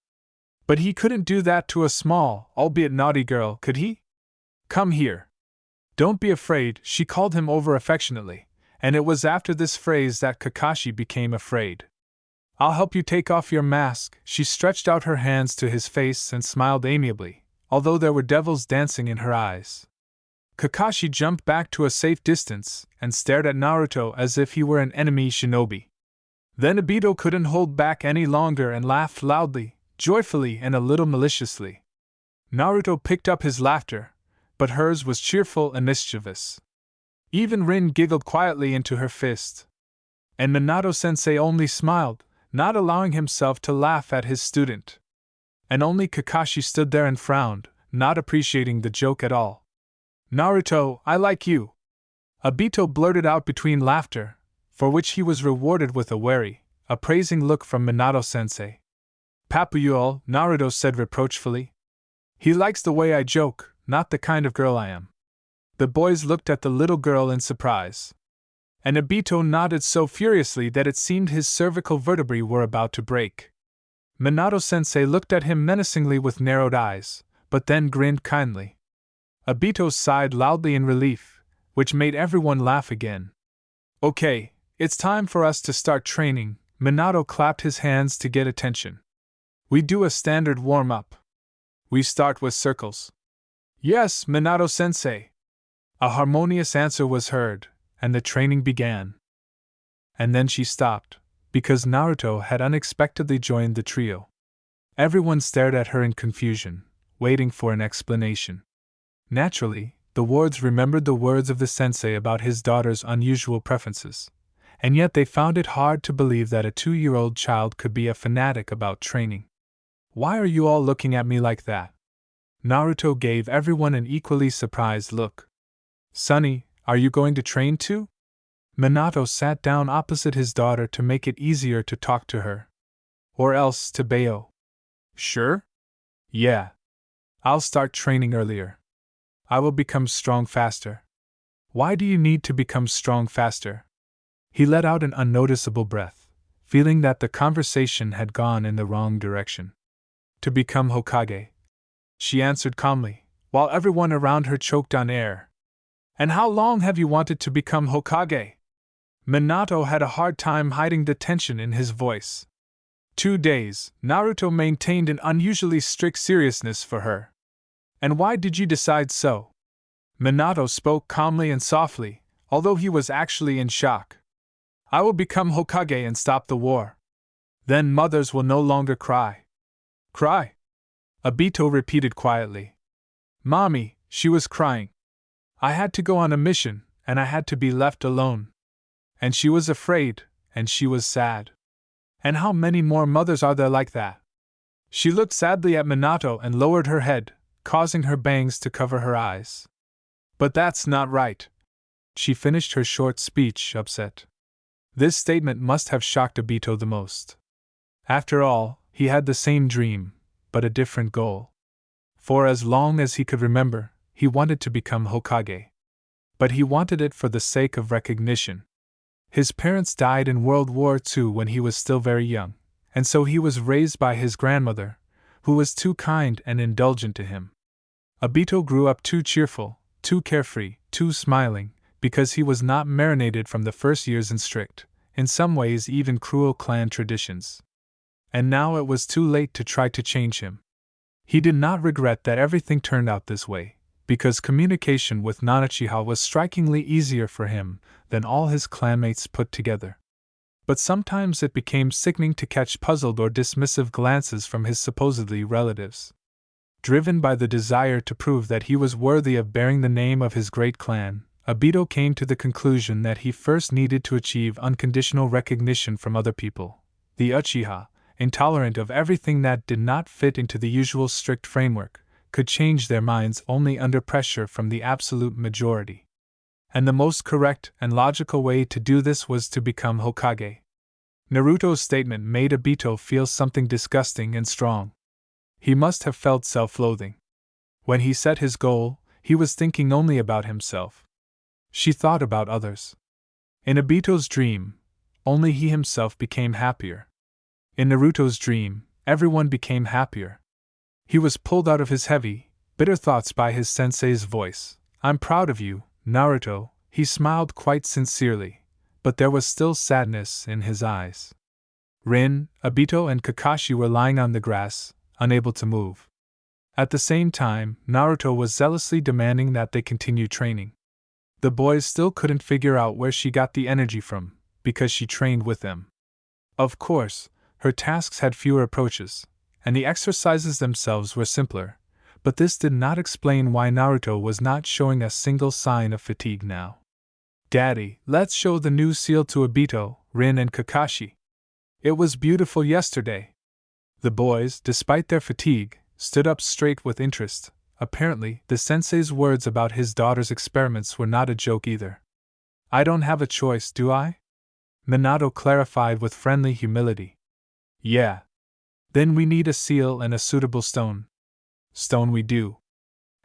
But he couldn't do that to a small, albeit naughty girl, could he? Come here. Don't be afraid, she called him over affectionately, And it was after this phrase that Kakashi became afraid. "I'll help you take off your mask." She stretched out her hands to his face and smiled amiably, although there were devils dancing in her eyes. Kakashi jumped back to a safe distance and stared at Naruto as if he were an enemy shinobi. Then Obito couldn't hold back any longer and laughed loudly, joyfully, and a little maliciously. Naruto picked up his laughter, but hers was cheerful and mischievous. Even Rin giggled quietly into her fist. And Minato-sensei only smiled, not allowing himself to laugh at his student. And only Kakashi stood there and frowned, not appreciating the joke at all. "Naruto, I like you," Obito blurted out between laughter, for which he was rewarded with a wary, appraising look from Minato-sensei. "Papayul," Naruto said reproachfully. "He likes the way I joke, not the kind of girl I am." The boys looked at the little girl in surprise. And Obito nodded so furiously that it seemed his cervical vertebrae were about to break. Minato-sensei looked at him menacingly with narrowed eyes, but then grinned kindly. Obito sighed loudly in relief, which made everyone laugh again. "Okay, it's time for us to start training." Minato clapped his hands to get attention. "We do a standard warm-up. We start with circles." "Yes, Minato-sensei." A harmonious answer was heard, and the training began. And then she stopped, because Naruto had unexpectedly joined the trio. Everyone stared at her in confusion, waiting for an explanation. Naturally, the wards remembered the words of the sensei about his daughter's unusual preferences, and yet they found it hard to believe that a 2-year-old child could be a fanatic about training. "Why are you all looking at me like that?" Naruto gave everyone an equally surprised look. "Sonny, are you going to train too?" Minato sat down opposite his daughter to make it easier to talk to her. "Or else to Bayo." "Sure? Yeah. I'll start training earlier. I will become strong faster." "Why do you need to become strong faster?" He let out an unnoticeable breath, feeling that the conversation had gone in the wrong direction. "To become Hokage," she answered calmly, while everyone around her choked on air. "And how long have you wanted to become Hokage?" Minato had a hard time hiding the tension in his voice. 2 days, Naruto maintained an unusually strict seriousness for her. "And why did you decide so?" Minato spoke calmly and softly, although he was actually in shock. "I will become Hokage and stop the war. Then mothers will no longer cry." "Cry?" Obito repeated quietly. "Mommy, she was crying. I had to go on a mission, and I had to be left alone. And she was afraid, and she was sad. And how many more mothers are there like that?" She looked sadly at Minato and lowered her head, causing her bangs to cover her eyes. "But that's not right." She finished her short speech upset. This statement must have shocked Obito the most. After all, he had the same dream, but a different goal. For as long as he could remember, he wanted to become Hokage. But he wanted it for the sake of recognition. His parents died in World War II when he was still very young, and so he was raised by his grandmother, who was too kind and indulgent to him. Obito grew up too cheerful, too carefree, too smiling, because he was not marinated from the first years in strict, in some ways even cruel clan traditions. And now it was too late to try to change him. He did not regret that everything turned out this way, because communication with Nanachiha was strikingly easier for him than all his clanmates put together. But sometimes it became sickening to catch puzzled or dismissive glances from his supposedly relatives. Driven by the desire to prove that he was worthy of bearing the name of his great clan, Obito came to the conclusion that he first needed to achieve unconditional recognition from other people. The Uchiha, intolerant of everything that did not fit into the usual strict framework, could change their minds only under pressure from the absolute majority. And the most correct and logical way to do this was to become Hokage. Naruto's statement made Obito feel something disgusting and strong. He must have felt self-loathing. When he set his goal, he was thinking only about himself. She thought about others. In Obito's dream, only he himself became happier. In Naruto's dream, everyone became happier. He was pulled out of his heavy, bitter thoughts by his sensei's voice. "I'm proud of you, Naruto." He smiled quite sincerely, but there was still sadness in his eyes. Rin, Obito, and Kakashi were lying on the grass, unable to move. At the same time, Naruto was zealously demanding that they continue training. The boys still couldn't figure out where she got the energy from, because she trained with them. Of course, her tasks had fewer approaches, and the exercises themselves were simpler, but this did not explain why Naruto was not showing a single sign of fatigue now. "Daddy, let's show the new seal to Obito, Rin, and Kakashi. It was beautiful yesterday." The boys, despite their fatigue, stood up straight with interest. Apparently, the sensei's words about his daughter's experiments were not a joke either. "I don't have a choice, do I?" Minato clarified with friendly humility. "Yeah. Then we need a seal and a suitable stone." "Stone we do.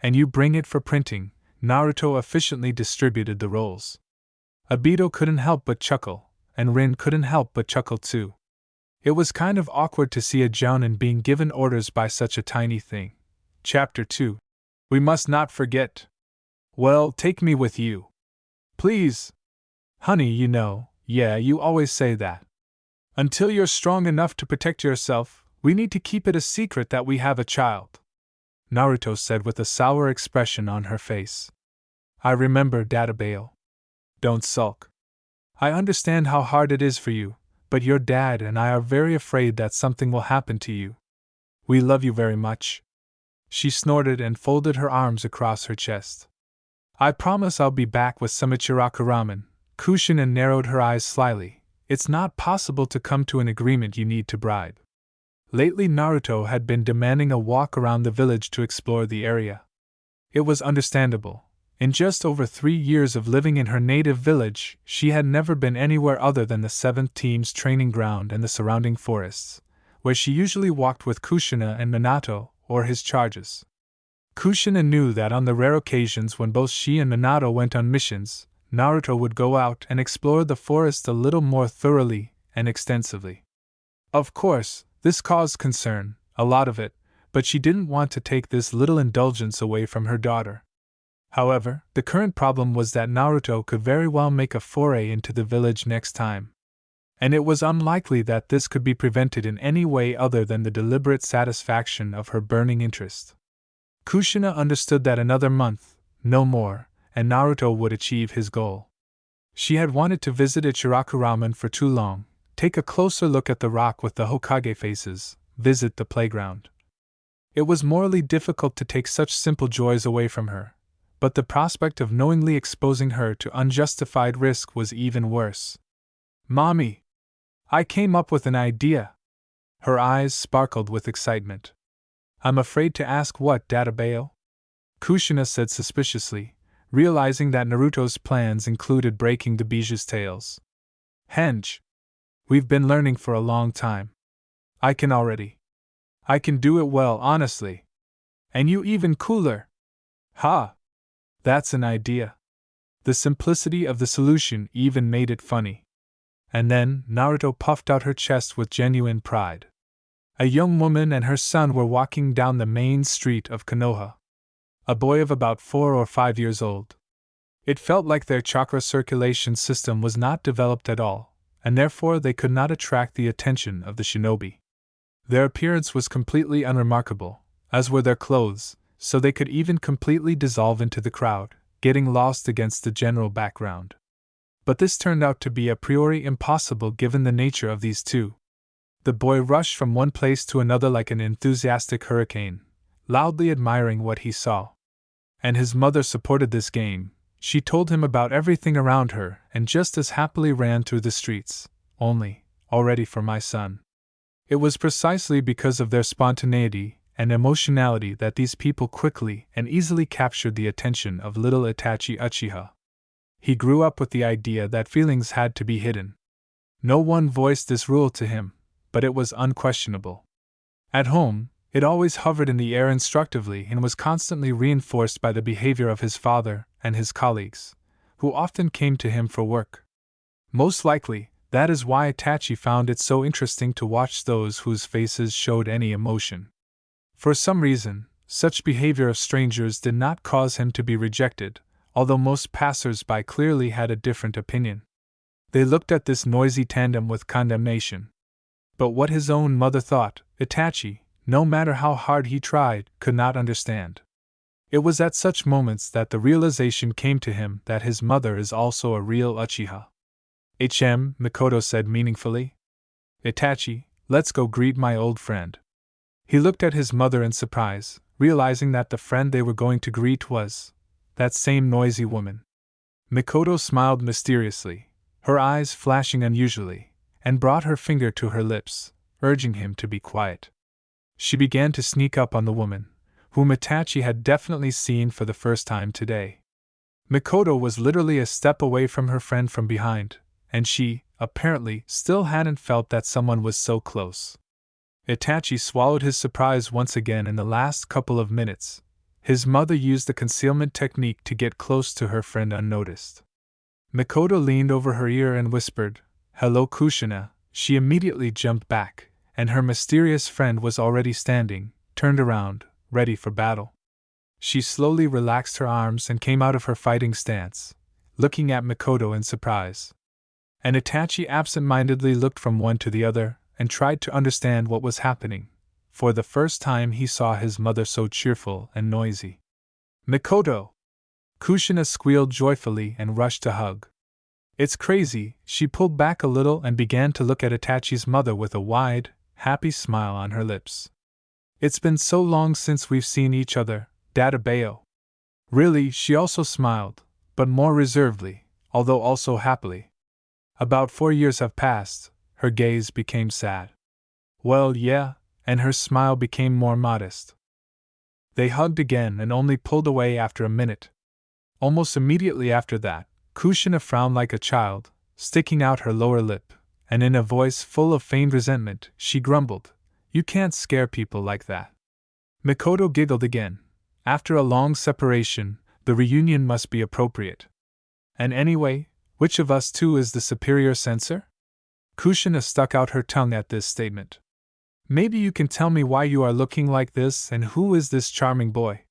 And you bring it for printing." Naruto efficiently distributed the roles. Obito couldn't help but chuckle, and Rin couldn't help but chuckle too. It was kind of awkward to see a jounin being given orders by such a tiny thing. Chapter 2. We must not forget. "Well, take me with you. Please. Honey, you know, yeah, you always say that. Until you're strong enough to protect yourself, we need to keep it a secret that we have a child," Naruto said with a sour expression on her face. "I remember, Dadabao. Don't sulk. I understand how hard it is for you, but your dad and I are very afraid that something will happen to you. We love you very much." She snorted and folded her arms across her chest. "I promise I'll be back with some Ichiraku ramen." Kushina narrowed her eyes slyly. "It's not possible to come to an agreement you need to bribe." Lately Naruto had been demanding a walk around the village to explore the area. It was understandable. In just over 3 years of living in her native village, she had never been anywhere other than the 7th team's training ground and the surrounding forests, where she usually walked with Kushina and Minato, or his charges. Kushina knew that on the rare occasions when both she and Minato went on missions, Naruto would go out and explore the forest a little more thoroughly and extensively. Of course, this caused concern, a lot of it, but she didn't want to take this little indulgence away from her daughter. However, the current problem was that Naruto could very well make a foray into the village next time. And it was unlikely that this could be prevented in any way other than the deliberate satisfaction of her burning interest. Kushina understood that another month, no more, and Naruto would achieve his goal. She had wanted to visit Ichiraku Ramen for too long, take a closer look at the rock with the Hokage faces, visit the playground. It was morally difficult to take such simple joys away from her, but the prospect of knowingly exposing her to unjustified risk was even worse. "Mommy! I came up with an idea!" Her eyes sparkled with excitement. "I'm afraid to ask what, Dadabao?" Kushina said suspiciously, realizing that Naruto's plans included breaking the Biju's tails. "Henge! We've been learning for a long time. I can do it well, honestly. And you even cooler. Ha! That's an idea." The simplicity of the solution even made it funny. And then Naruto puffed out her chest with genuine pride. A young woman and her son were walking down the main street of Konoha. A boy of about 4 or 5 years old. It felt like their chakra circulation system was not developed at all, and therefore they could not attract the attention of the shinobi. Their appearance was completely unremarkable, as were their clothes, so they could even completely dissolve into the crowd, getting lost against the general background. But this turned out to be a priori impossible given the nature of these two. The boy rushed from one place to another like an enthusiastic hurricane, loudly admiring what he saw. And his mother supported this game. She told him about everything around her and just as happily ran through the streets, only, all ready for my son. It was precisely because of their spontaneity and emotionality that these people quickly and easily captured the attention of little Itachi Uchiha. He grew up with the idea that feelings had to be hidden. No one voiced this rule to him, but it was unquestionable. At home, it always hovered in the air instructively and was constantly reinforced by the behavior of his father and his colleagues, who often came to him for work. Most likely, that is why Itachi found it so interesting to watch those whose faces showed any emotion. For some reason, such behavior of strangers did not cause him to be rejected, although most passers-by clearly had a different opinion. They looked at this noisy tandem with condemnation. But what his own mother thought, Itachi, no matter how hard he tried, could not understand. It was at such moments that the realization came to him that his mother is also a real Uchiha. Mikoto said meaningfully. Itachi, let's go greet my old friend. He looked at his mother in surprise, realizing that the friend they were going to greet was that same noisy woman. Mikoto smiled mysteriously, her eyes flashing unusually, and brought her finger to her lips, urging him to be quiet. She began to sneak up on the woman, whom Itachi had definitely seen for the first time today. Mikoto was literally a step away from her friend from behind, and she, apparently, still hadn't felt that someone was so close. Itachi swallowed his surprise once again. In the last couple of minutes, his mother used the concealment technique to get close to her friend unnoticed. Mikoto leaned over her ear and whispered, "Hello, Kushina." She immediately jumped back, and her mysterious friend was already standing, turned around, ready for battle. She slowly relaxed her arms and came out of her fighting stance, looking at Mikoto in surprise. And Itachi absent-mindedly looked from one to the other and tried to understand what was happening. For the first time he saw his mother so cheerful and noisy. "Mikoto!" Kushina squealed joyfully and rushed to hug. "It's crazy." She pulled back a little and began to look at Itachi's mother with a wide, happy smile on her lips. "It's been so long since we've seen each other, Databeo." Really, she also smiled, but more reservedly, although also happily. "About 4 years have passed." Her gaze became sad. "Well, yeah," and her smile became more modest. They hugged again and only pulled away after a minute. Almost immediately after that, Kushina frowned like a child, sticking out her lower lip, and in a voice full of feigned resentment, she grumbled, "You can't scare people like that." Mikoto giggled again. After a long separation, the reunion must be appropriate. "And anyway, which of us two is the superior censor?" Kushina stuck out her tongue at this statement. "Maybe you can tell me why you are looking like this and who is this charming boy?"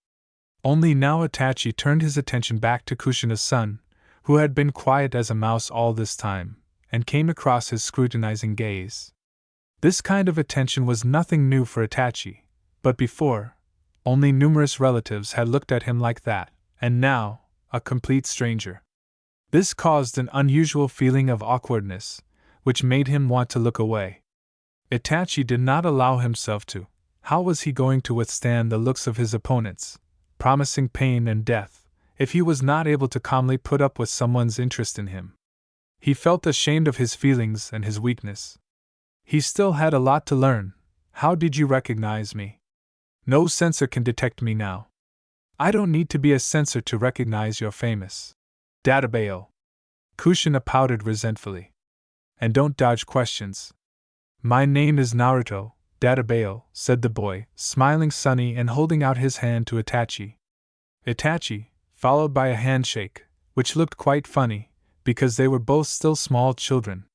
Only now Itachi turned his attention back to Kushina's son, who had been quiet as a mouse all this time, and came across his scrutinizing gaze. This kind of attention was nothing new for Itachi, but before, only numerous relatives had looked at him like that, and now, a complete stranger. This caused an unusual feeling of awkwardness, which made him want to look away. Itachi did not allow himself to. How was he going to withstand the looks of his opponents, promising pain and death, if he was not able to calmly put up with someone's interest in him? He felt ashamed of his feelings and his weakness. He still had a lot to learn. "How did you recognize me?" "No censor can detect me now." "I don't need to be a censor to recognize you're famous, Databeo." Kushina pouted resentfully. "And don't dodge questions." "My name is Naruto, Databeo," said the boy, smiling sunny and holding out his hand to Itachi. Itachi, followed by a handshake, which looked quite funny, because they were both still small children.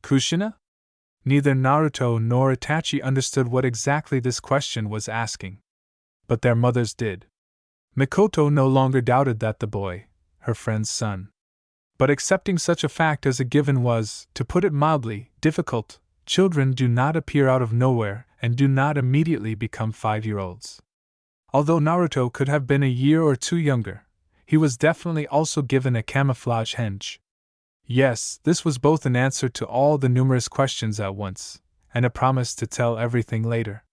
"Kushina?" Neither Naruto nor Itachi understood what exactly this question was asking. But their mothers did. Mikoto no longer doubted that the boy, her friend's son. But accepting such a fact as a given was, to put it mildly, difficult. Children do not appear out of nowhere and do not immediately become 5-year-olds. Although Naruto could have been a year or two younger, he was definitely also given a camouflage henge. Yes, this was both an answer to all the numerous questions at once, and a promise to tell everything later.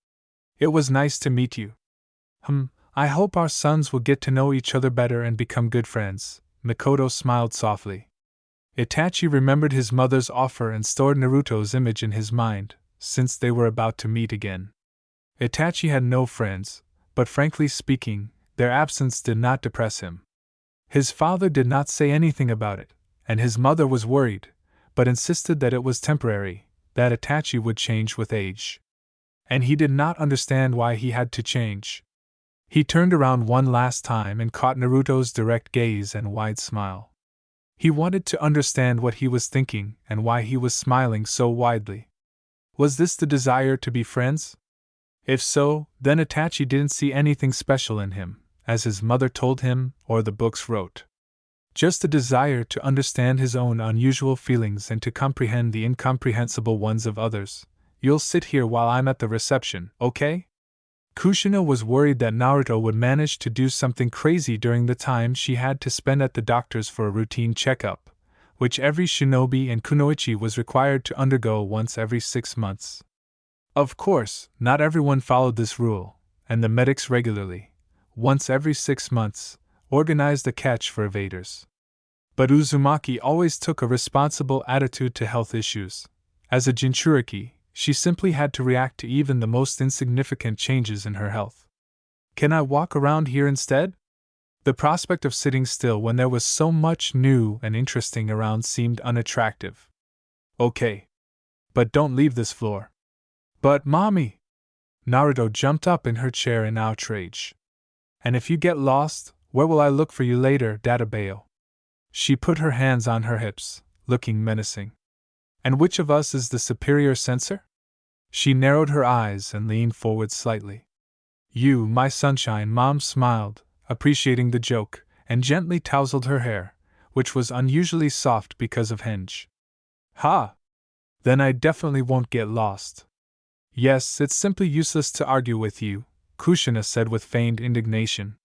"It was nice to meet you." I hope our sons will get to know each other better and become good friends." Mikoto smiled softly. Itachi remembered his mother's offer and stored Naruto's image in his mind, since they were about to meet again. Itachi had no friends, but frankly speaking, their absence did not depress him. His father did not say anything about it, and his mother was worried, but insisted that it was temporary, that Itachi would change with age. And he did not understand why he had to change. He turned around one last time and caught Naruto's direct gaze and wide smile. He wanted to understand what he was thinking and why he was smiling so widely. Was this the desire to be friends? If so, then Itachi didn't see anything special in him, as his mother told him or the books wrote. Just a desire to understand his own unusual feelings and to comprehend the incomprehensible ones of others. You'll sit here while I'm at the reception, okay? Kushina was worried that Naruto would manage to do something crazy during the time she had to spend at the doctor's for a routine checkup, which every shinobi and kunoichi was required to undergo once every 6 months. Of course, not everyone followed this rule, and the medics regularly, once every 6 months, organized a catch for evaders. But Uzumaki always took a responsible attitude to health issues. As a Jinchuriki, she simply had to react to even the most insignificant changes in her health. Can I walk around here instead? The prospect of sitting still when there was so much new and interesting around seemed unattractive. Okay. But don't leave this floor. But, Mommy! Naruto jumped up in her chair in outrage. And if you get lost, where will I look for you later, Databeo? She put her hands on her hips, looking menacing. And which of us is the superior censor? She narrowed her eyes and leaned forward slightly. You, my sunshine, Mom smiled, appreciating the joke, and gently tousled her hair, which was unusually soft because of Henge. Ha! Then I definitely won't get lost. Yes, it's simply useless to argue with you, Kushina said with feigned indignation.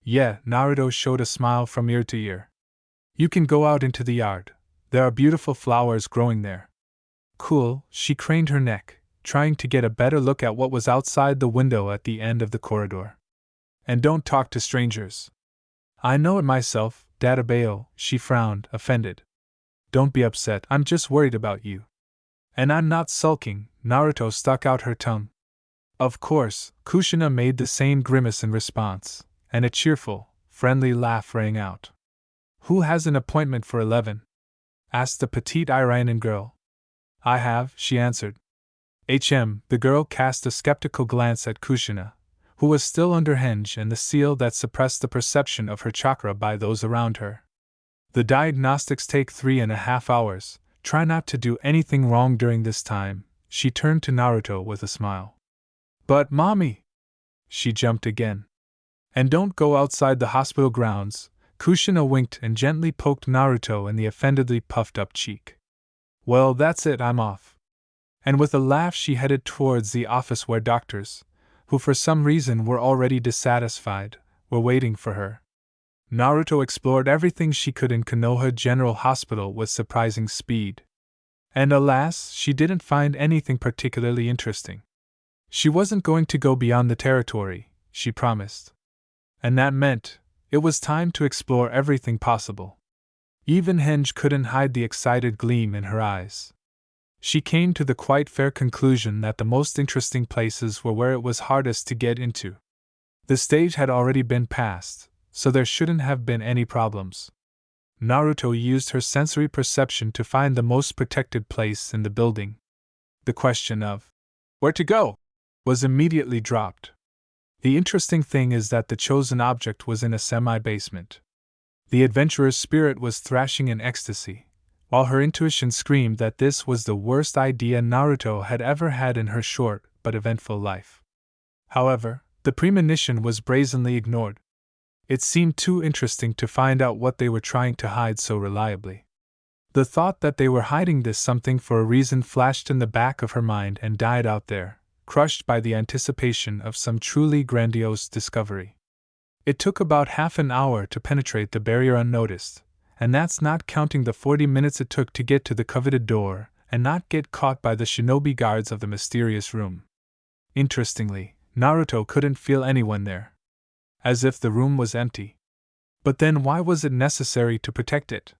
Yeah, Naruto showed a smile from ear to ear. You can go out into the yard. There are beautiful flowers growing there. Cool, she craned her neck, trying to get a better look at what was outside the window at the end of the corridor. And don't talk to strangers. I know it myself, Databeo, she frowned, offended. Don't be upset, I'm just worried about you. And I'm not sulking, Naruto stuck out her tongue. Of course, Kushina made the same grimace in response, and a cheerful, friendly laugh rang out. Who has an appointment for 11? Asked the petite Iranian girl. I have, she answered. The girl cast a skeptical glance at Kushina, who was still under Henge and the seal that suppressed the perception of her chakra by those around her. The diagnostics take 3.5 hours. Try not to do anything wrong during this time, she turned to Naruto with a smile. But, Mommy! She jumped again. And don't go outside the hospital grounds, Kushina winked and gently poked Naruto in the offendedly puffed-up cheek. Well, that's it, I'm off. And with a laugh she headed towards the office where doctors, who for some reason were already dissatisfied, were waiting for her. Naruto explored everything she could in Konoha General Hospital with surprising speed. And alas, she didn't find anything particularly interesting. She wasn't going to go beyond the territory, she promised. And that meant it was time to explore everything possible. Even Henge couldn't hide the excited gleam in her eyes. She came to the quite fair conclusion that the most interesting places were where it was hardest to get into. The stage had already been passed, so there shouldn't have been any problems. Naruto used her sensory perception to find the most protected place in the building. The question of where to go was immediately dropped. The interesting thing is that the chosen object was in a semi-basement. The adventurer's spirit was thrashing in ecstasy, while her intuition screamed that this was the worst idea Naruto had ever had in her short but eventful life. However, the premonition was brazenly ignored. It seemed too interesting to find out what they were trying to hide so reliably. The thought that they were hiding this something for a reason flashed in the back of her mind and died out there, crushed by the anticipation of some truly grandiose discovery. It took about half an hour to penetrate the barrier unnoticed, and that's not counting the 40 minutes it took to get to the coveted door and not get caught by the shinobi guards of the mysterious room. Interestingly, Naruto couldn't feel anyone there. As if the room was empty. But then why was it necessary to protect it?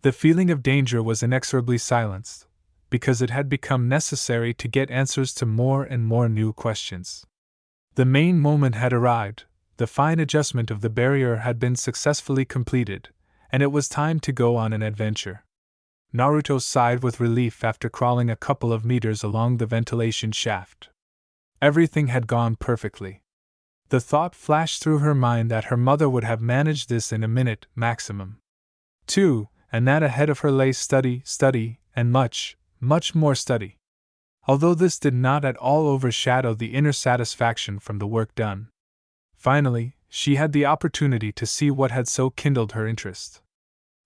The feeling of danger was inexorably silenced, because it had become necessary to get answers to more and more new questions. The main moment had arrived, the fine adjustment of the barrier had been successfully completed, and it was time to go on an adventure. Naruto sighed with relief after crawling a couple of meters along the ventilation shaft. Everything had gone perfectly. The thought flashed through her mind that her mother would have managed this in a minute, maximum. 2, and that ahead of her lay study, and much, much more study. Although this did not at all overshadow the inner satisfaction from the work done. Finally, she had the opportunity to see what had so kindled her interest.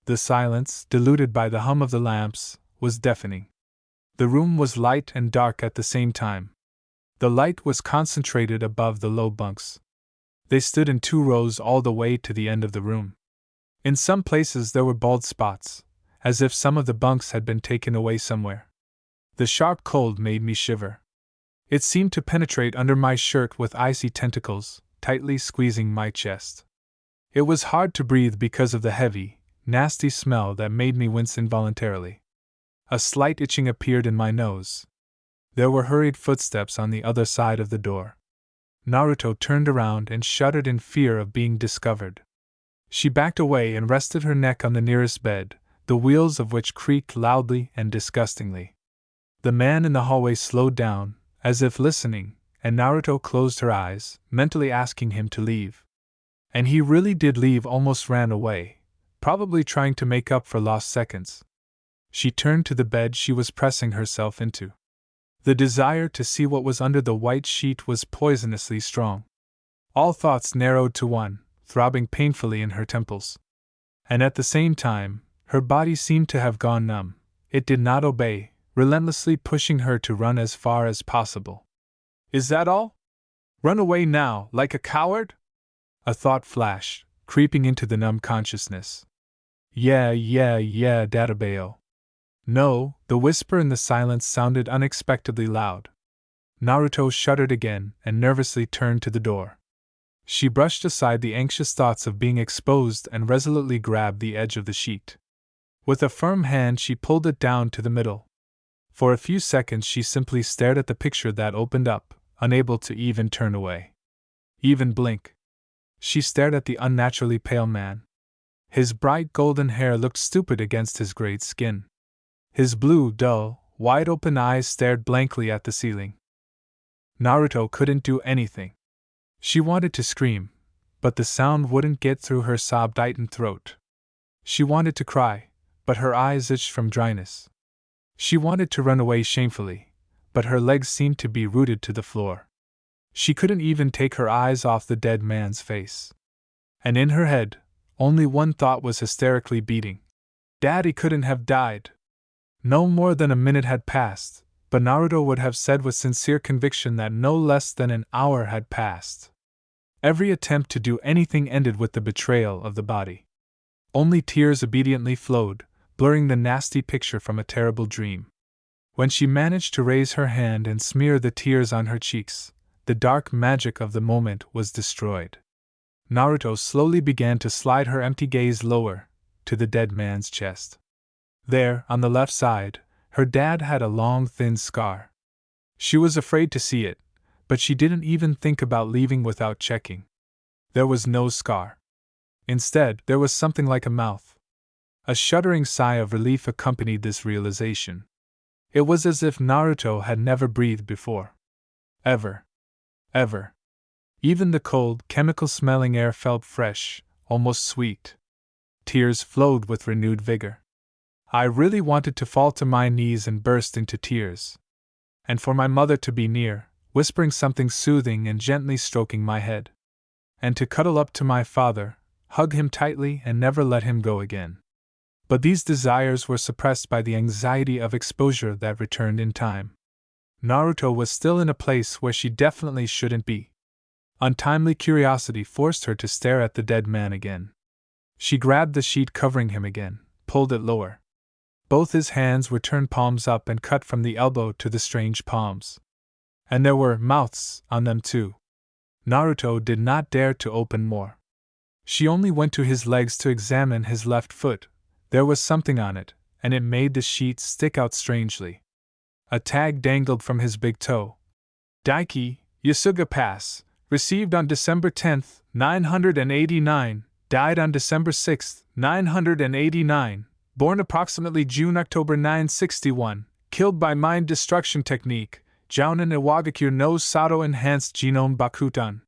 The silence, diluted by the hum of the lamps, was deafening. The room was light and dark at the same time. The light was concentrated above the low bunks. They stood in 2 rows all the way to the end of the room. In some places there were bald spots, as if some of the bunks had been taken away somewhere. The sharp cold made me shiver. It seemed to penetrate under my shirt with icy tentacles, tightly squeezing my chest. It was hard to breathe because of the heavy, nasty smell that made me wince involuntarily. A slight itching appeared in my nose. There were hurried footsteps on the other side of the door. Naruto turned around and shuddered in fear of being discovered. She backed away and rested her neck on the nearest bed, the wheels of which creaked loudly and disgustingly. The man in the hallway slowed down, as if listening, and Naruto closed her eyes, mentally asking him to leave. And he really did leave, almost ran away, probably trying to make up for lost seconds. She turned to the bed she was pressing herself into. The desire to see what was under the white sheet was poisonously strong. All thoughts narrowed to one, throbbing painfully in her temples. And at the same time, her body seemed to have gone numb. It did not obey, relentlessly pushing her to run as far as possible. Is that all? Run away now, like a coward? A thought flashed, creeping into the numb consciousness. Yeah, Databeo. No, the whisper in the silence sounded unexpectedly loud. Naruto shuddered again and nervously turned to the door. She brushed aside the anxious thoughts of being exposed and resolutely grabbed the edge of the sheet. With a firm hand she pulled it down to the middle. For a few seconds she simply stared at the picture that opened up, unable to even turn away. Even blink. She stared at the unnaturally pale man. His bright golden hair looked stupid against his grayed skin. His blue, dull, wide-open eyes stared blankly at the ceiling. Naruto couldn't do anything. She wanted to scream, but the sound wouldn't get through her sob-tightened throat. She wanted to cry, but her eyes itched from dryness. She wanted to run away shamefully, but her legs seemed to be rooted to the floor. She couldn't even take her eyes off the dead man's face. And in her head, only one thought was hysterically beating. Daddy couldn't have died. No more than a minute had passed, but Naruto would have said with sincere conviction that no less than an hour had passed. Every attempt to do anything ended with the betrayal of the body. Only tears obediently flowed, blurring the nasty picture from a terrible dream. When she managed to raise her hand and smear the tears on her cheeks, the dark magic of the moment was destroyed. Naruto slowly began to slide her empty gaze lower, to the dead man's chest. There, on the left side, her dad had a long, thin scar. She was afraid to see it, but she didn't even think about leaving without checking. There was no scar. Instead, there was something like a mouth. A shuddering sigh of relief accompanied this realization. It was as if Naruto had never breathed before. Ever. Even the cold, chemical-smelling air felt fresh, almost sweet. Tears flowed with renewed vigor. I really wanted to fall to my knees and burst into tears. And for my mother to be near, whispering something soothing and gently stroking my head. And to cuddle up to my father, hug him tightly and never let him go again. But these desires were suppressed by the anxiety of exposure that returned in time. Naruto was still in a place where she definitely shouldn't be. Untimely curiosity forced her to stare at the dead man again. She grabbed the sheet covering him again, pulled it lower. Both his hands were turned palms up and cut from the elbow to the strange palms. And there were mouths on them too. Naruto did not dare to open more. She only went to his legs to examine his left foot. There was something on it, and it made the sheet stick out strangely. A tag dangled from his big toe. Daiki, Yasuga Pass, received on December 10th, 989, died on December 6th, 989, born approximately June-October 961, killed by mind destruction technique, Jounin Iwagakure no Sato enhanced genome Bakutan.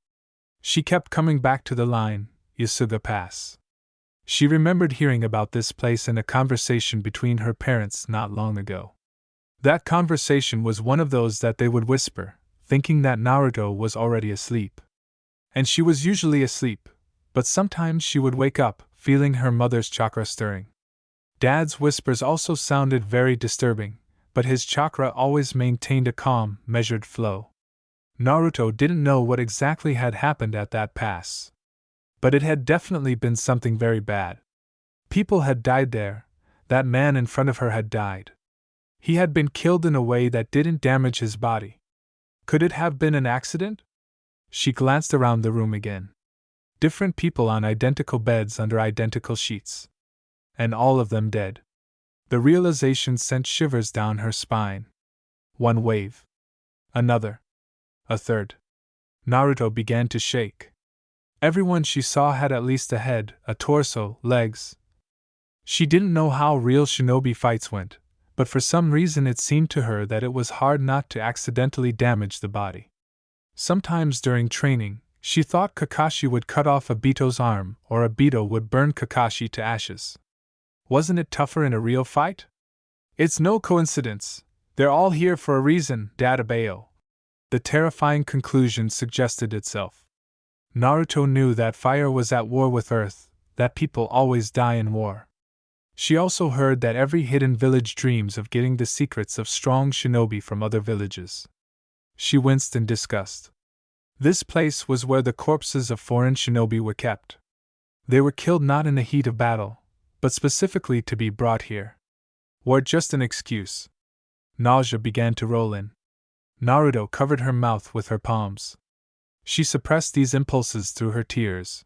She kept coming back to the line, Yasuga Pass. She remembered hearing about this place in a conversation between her parents not long ago. That conversation was one of those that they would whisper, thinking that Naruto was already asleep. And she was usually asleep, but sometimes she would wake up, feeling her mother's chakra stirring. Dad's whispers also sounded very disturbing, but his chakra always maintained a calm, measured flow. Naruto didn't know what exactly had happened at that pass. But it had definitely been something very bad. People had died there. That man in front of her had died. He had been killed in a way that didn't damage his body. Could it have been an accident? She glanced around the room again. Different people on identical beds under identical sheets. And all of them dead. The realization sent shivers down her spine. One wave. Another. A third. Naruto began to shake. Everyone she saw had at least a head, a torso, legs. She didn't know how real shinobi fights went, but for some reason it seemed to her that it was hard not to accidentally damage the body. Sometimes during training, she thought Kakashi would cut off Obito's arm or Obito would burn Kakashi to ashes. Wasn't it tougher in a real fight? It's no coincidence. They're all here for a reason, Databeo. The terrifying conclusion suggested itself. Naruto knew that fire was at war with Earth, that people always die in war. She also heard that every hidden village dreams of getting the secrets of strong shinobi from other villages. She winced in disgust. This place was where the corpses of foreign shinobi were kept. They were killed not in the heat of battle, but specifically to be brought here. Or just an excuse. Nausea began to roll in. Naruto covered her mouth with her palms. She suppressed these impulses through her tears.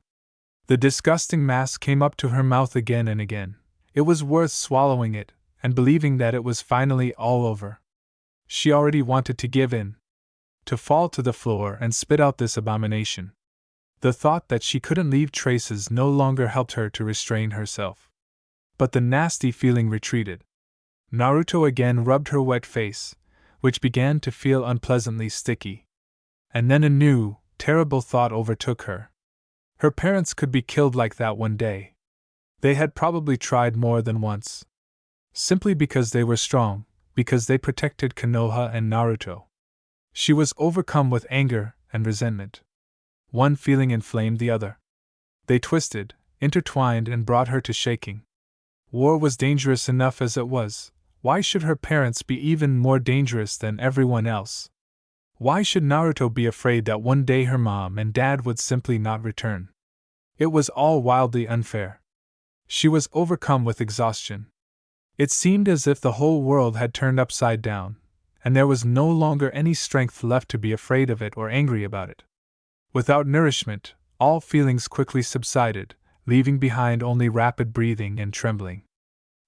The disgusting mass came up to her mouth again and again. It was worth swallowing it, and believing that it was finally all over. She already wanted to give in. To fall to the floor and spit out this abomination. The thought that she couldn't leave traces no longer helped her to restrain herself. But the nasty feeling retreated. Naruto again rubbed her wet face, which began to feel unpleasantly sticky. And then a new, terrible thought overtook her. Her parents could be killed like that one day. They had probably tried more than once. Simply because they were strong, because they protected Konoha and Naruto. She was overcome with anger and resentment. One feeling inflamed the other. They twisted, intertwined, and brought her to shaking. War was dangerous enough as it was. Why should her parents be even more dangerous than everyone else? Why should Naruto be afraid that one day her mom and dad would simply not return? It was all wildly unfair. She was overcome with exhaustion. It seemed as if the whole world had turned upside down, and there was no longer any strength left to be afraid of it or angry about it. Without nourishment, all feelings quickly subsided, leaving behind only rapid breathing and trembling.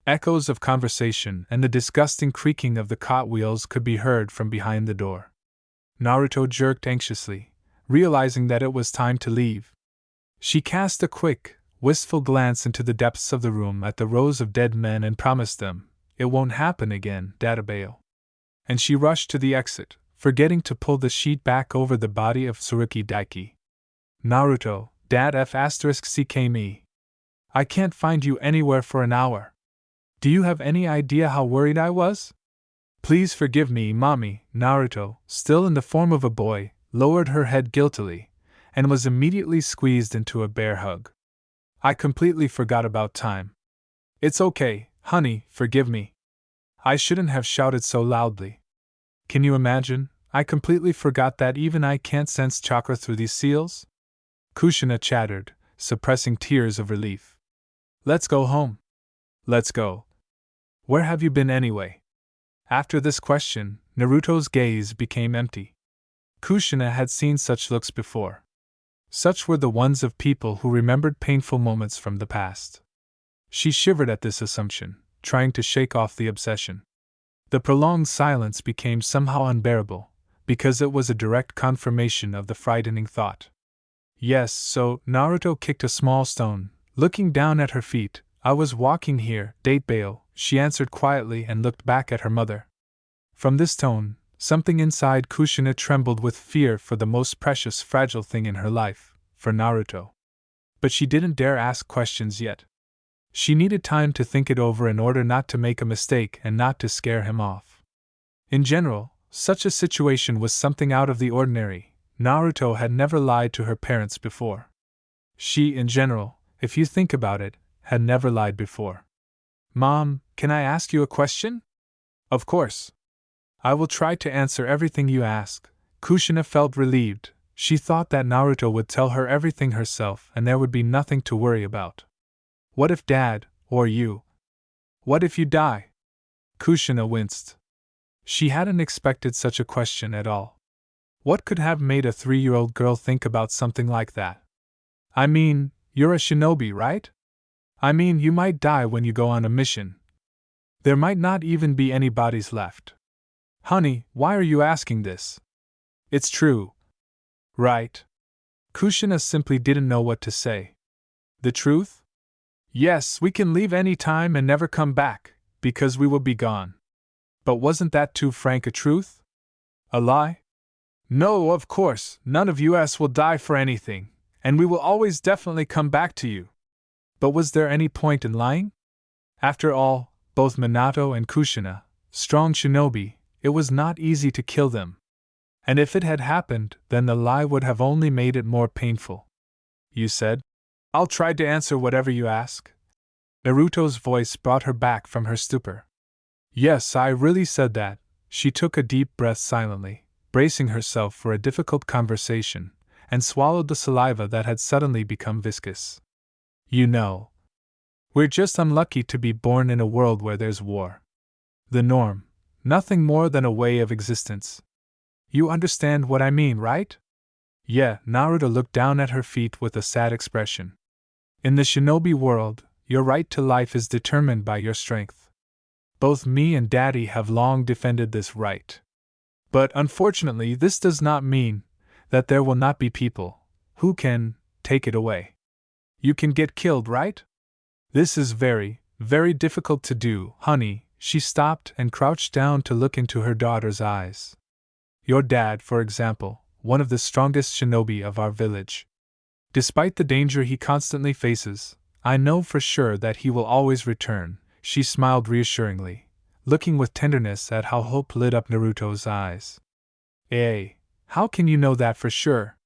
Echoes of conversation and the disgusting creaking of the cartwheels could be heard from behind the door. Naruto jerked anxiously, realizing that it was time to leave. She cast a quick, wistful glance into the depths of the room at the rows of dead men and promised them, "It won't happen again, Databeo." And she rushed to the exit, forgetting to pull the sheet back over the body of Tsurugi Daiki. Naruto, Dad F***CK I can't find you anywhere for an hour. Do you have any idea how worried I was? Please forgive me, Mommy. Naruto, still in the form of a boy, lowered her head guiltily, and was immediately squeezed into a bear hug. I completely forgot about time. It's okay, honey, forgive me. I shouldn't have shouted so loudly. Can you imagine? I completely forgot that even I can't sense chakra through these seals? Kushina chattered, suppressing tears of relief. Let's go home. Let's go. Where have you been anyway? After this question, Naruto's gaze became empty. Kushina had seen such looks before. Such were the ones of people who remembered painful moments from the past. She shivered at this assumption, trying to shake off the obsession. The prolonged silence became somehow unbearable, because it was a direct confirmation of the frightening thought. Yes, so, Naruto kicked a small stone, looking down at her feet. I was walking here, Databeo, she answered quietly and looked back at her mother. From this tone, something inside Kushina trembled with fear for the most precious, fragile thing in her life, for Naruto. But she didn't dare ask questions yet. She needed time to think it over in order not to make a mistake and not to scare him off. In general, such a situation was something out of the ordinary. Naruto had never lied to her parents before. She, in general, if you think about it, had never lied before. Mom, can I ask you a question? Of course. I will try to answer everything you ask. Kushina felt relieved. She thought that Naruto would tell her everything herself and there would be nothing to worry about. What if Dad, or you? What if you die? Kushina winced. She hadn't expected such a question at all. What could have made a 3-year-old girl think about something like that? I mean, you're a shinobi, right? I mean, you might die when you go on a mission. There might not even be any bodies left. Honey, why are you asking this? It's true. Right. Kushina simply didn't know what to say. The truth? Yes, we can leave any time and never come back, because we will be gone. But wasn't that too frank a truth? A lie? No, of course, none of us will die for anything, and we will always definitely come back to you. But was there any point in lying? After all, both Minato and Kushina, strong shinobi, it was not easy to kill them. And if it had happened, then the lie would have only made it more painful. You said? I'll try to answer whatever you ask. Naruto's voice brought her back from her stupor. Yes, I really said that. She took a deep breath silently, bracing herself for a difficult conversation, and swallowed the saliva that had suddenly become viscous. You know, we're just unlucky to be born in a world where there's war. The norm, nothing more than a way of existence. You understand what I mean, right? Yeah, Naruto looked down at her feet with a sad expression. In the shinobi world, your right to life is determined by your strength. Both me and Daddy have long defended this right. But unfortunately, this does not mean that there will not be people who can take it away. You can get killed, right? This is very, very difficult to do, honey. She stopped and crouched down to look into her daughter's eyes. Your dad, for example, one of the strongest shinobi of our village. Despite the danger he constantly faces, I know for sure that he will always return. She smiled reassuringly, looking with tenderness at how hope lit up Naruto's eyes. How can you know that for sure?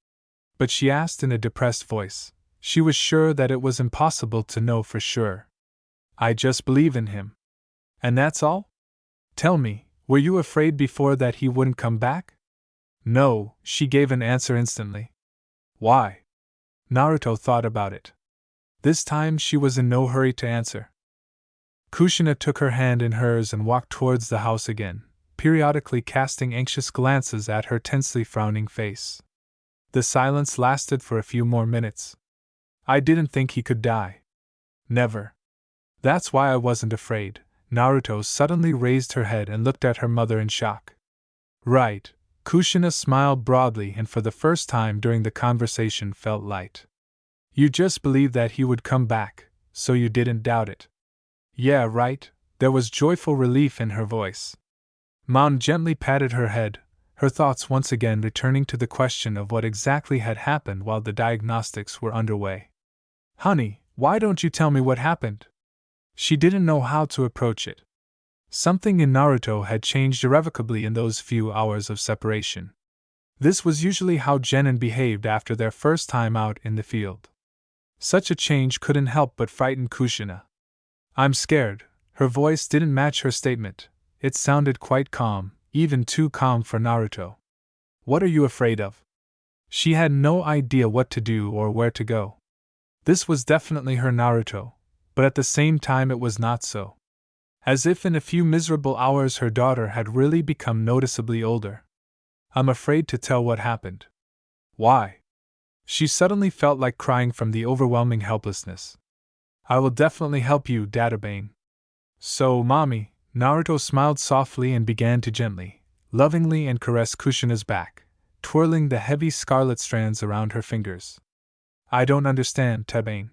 But she asked in a depressed voice. She was sure that it was impossible to know for sure. I just believe in him. And that's all? Tell me, were you afraid before that he wouldn't come back? No, she gave an answer instantly. Why? Naruto thought about it. This time she was in no hurry to answer. Kushina took her hand in hers and walked towards the house again, periodically casting anxious glances at her tensely frowning face. The silence lasted for a few more minutes. I didn't think he could die. Never. That's why I wasn't afraid. Naruto suddenly raised her head and looked at her mother in shock. Right. Kushina smiled broadly and for the first time during the conversation felt light. You just believed that he would come back, so you didn't doubt it. Yeah, right. There was joyful relief in her voice. Mom gently patted her head, her thoughts once again returning to the question of what exactly had happened while the diagnostics were underway. Honey, why don't you tell me what happened? She didn't know how to approach it. Something in Naruto had changed irrevocably in those few hours of separation. This was usually how genin behaved after their first time out in the field. Such a change couldn't help but frighten Kushina. I'm scared. Her voice didn't match her statement. It sounded quite calm, even too calm for Naruto. What are you afraid of? She had no idea what to do or where to go. This was definitely her Naruto, but at the same time it was not so. As if in a few miserable hours her daughter had really become noticeably older. I'm afraid to tell what happened. Why? She suddenly felt like crying from the overwhelming helplessness. I will definitely help you, Databane. So, Mommy, Naruto smiled softly and began to gently, lovingly and caress Kushina's back, twirling the heavy scarlet strands around her fingers. I don't understand, Tabane.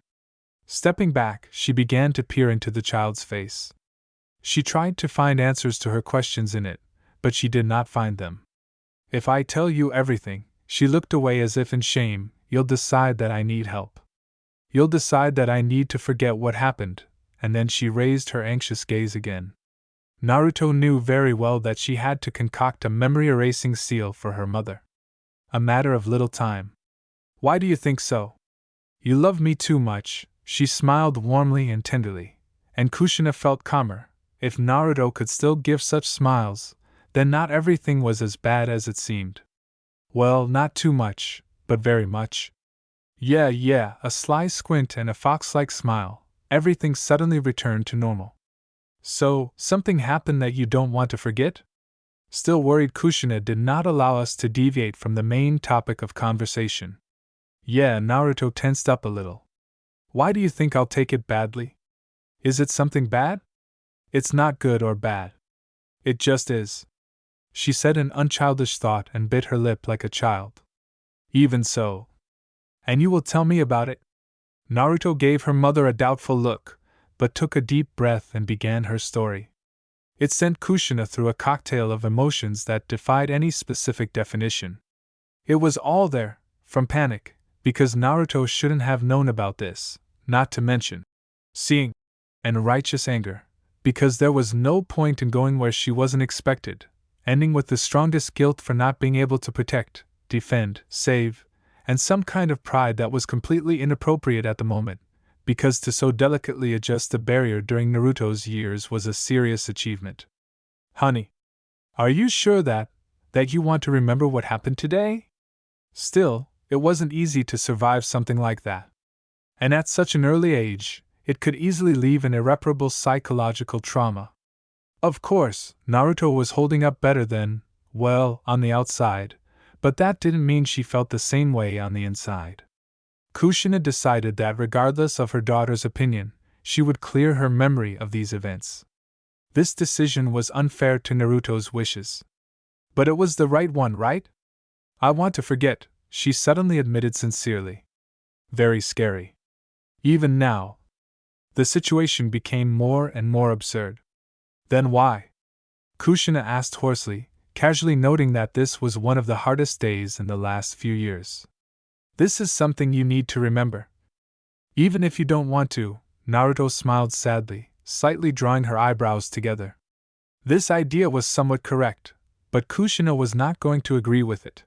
Stepping back, she began to peer into the child's face. She tried to find answers to her questions in it, but she did not find them. If I tell you everything, she looked away as if in shame, you'll decide that I need help. You'll decide that I need to forget what happened, and then she raised her anxious gaze again. Naruto knew very well that she had to concoct a memory-erasing seal for her mother. A matter of little time. Why do you think so? You love me too much, she smiled warmly and tenderly, And Kushina felt calmer. If Naruto could still give such smiles, then not everything was as bad as it seemed. Well, not too much, but very much. Yeah, a sly squint and a fox-like smile. Everything suddenly returned to normal. So, something happened that you don't want to forget? Still worried, Kushina did not allow us to deviate from the main topic of conversation. Yeah, Naruto tensed up a little. Why do you think I'll take it badly? Is it something bad? It's not good or bad. It just is. She said an unchildish thought and bit her lip like a child. Even so. And you will tell me about it? Naruto gave her mother a doubtful look, but took a deep breath and began her story. It sent Kushina through a cocktail of emotions that defied any specific definition. It was all there, from panic, because Naruto shouldn't have known about this, not to mention seeing, and righteous anger, because there was no point in going where she wasn't expected, ending with the strongest guilt for not being able to protect, defend, save, and some kind of pride that was completely inappropriate at the moment, because to so delicately adjust the barrier during Naruto's years was a serious achievement. Honey, are you sure that you want to remember what happened today? Still, it wasn't easy to survive something like that. And at such an early age, it could easily leave an irreparable psychological trauma. Of course, Naruto was holding up better than, well, on the outside, but that didn't mean she felt the same way on the inside. Kushina decided that regardless of her daughter's opinion, she would clear her memory of these events. This decision was unfair to Naruto's wishes. But it was the right one, right? I want to forget, she suddenly admitted sincerely. Very scary. Even now, the situation became more and more absurd. Then why? Kushina asked hoarsely, casually noting that this was one of the hardest days in the last few years. This is something you need to remember. Even if you don't want to, Naruto smiled sadly, slightly drawing her eyebrows together. This idea was somewhat correct, but Kushina was not going to agree with it.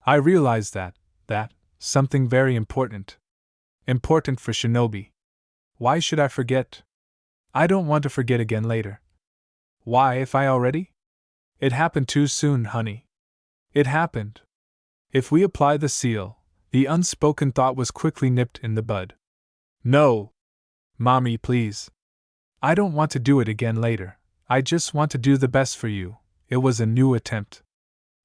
I realized that, something very important. Important for Shinobi. Why should I forget? I don't want to forget again later. Why, if I already? It happened too soon, honey. It happened. If we apply the seal, the unspoken thought was quickly nipped in the bud. No! Mommy, please. I don't want to do it again later. I just want to do the best for you. It was a new attempt.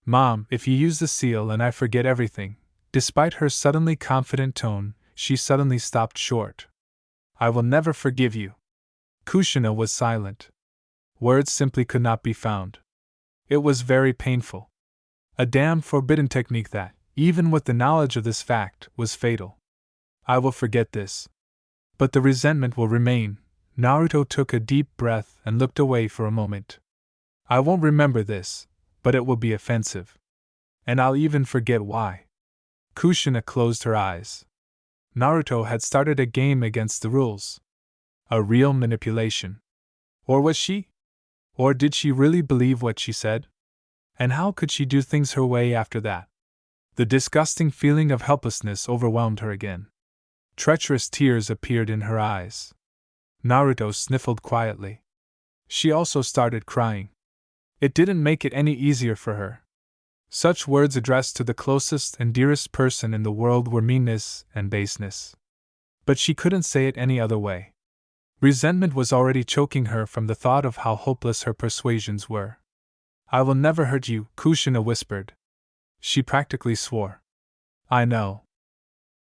Mom, if you use the seal and I forget everything. Despite her suddenly confident tone, she suddenly stopped short. I will never forgive you. Kushina was silent. Words simply could not be found. It was very painful. A damn forbidden technique that, even with the knowledge of this fact, was fatal. I will forget this. But the resentment will remain. Naruto took a deep breath and looked away for a moment. I won't remember this, but it will be offensive. And I'll even forget why. Kushina closed her eyes. Naruto had started a game against the rules. A real manipulation. Or was she? Or did she really believe what she said? And how could she do things her way after that? The disgusting feeling of helplessness overwhelmed her again. Treacherous tears appeared in her eyes. Naruto sniffled quietly. She also started crying. It didn't make it any easier for her. Such words addressed to the closest and dearest person in the world were meanness and baseness. But she couldn't say it any other way. Resentment was already choking her from the thought of how hopeless her persuasions were. I will never hurt you, Kushina whispered. She practically swore. I know.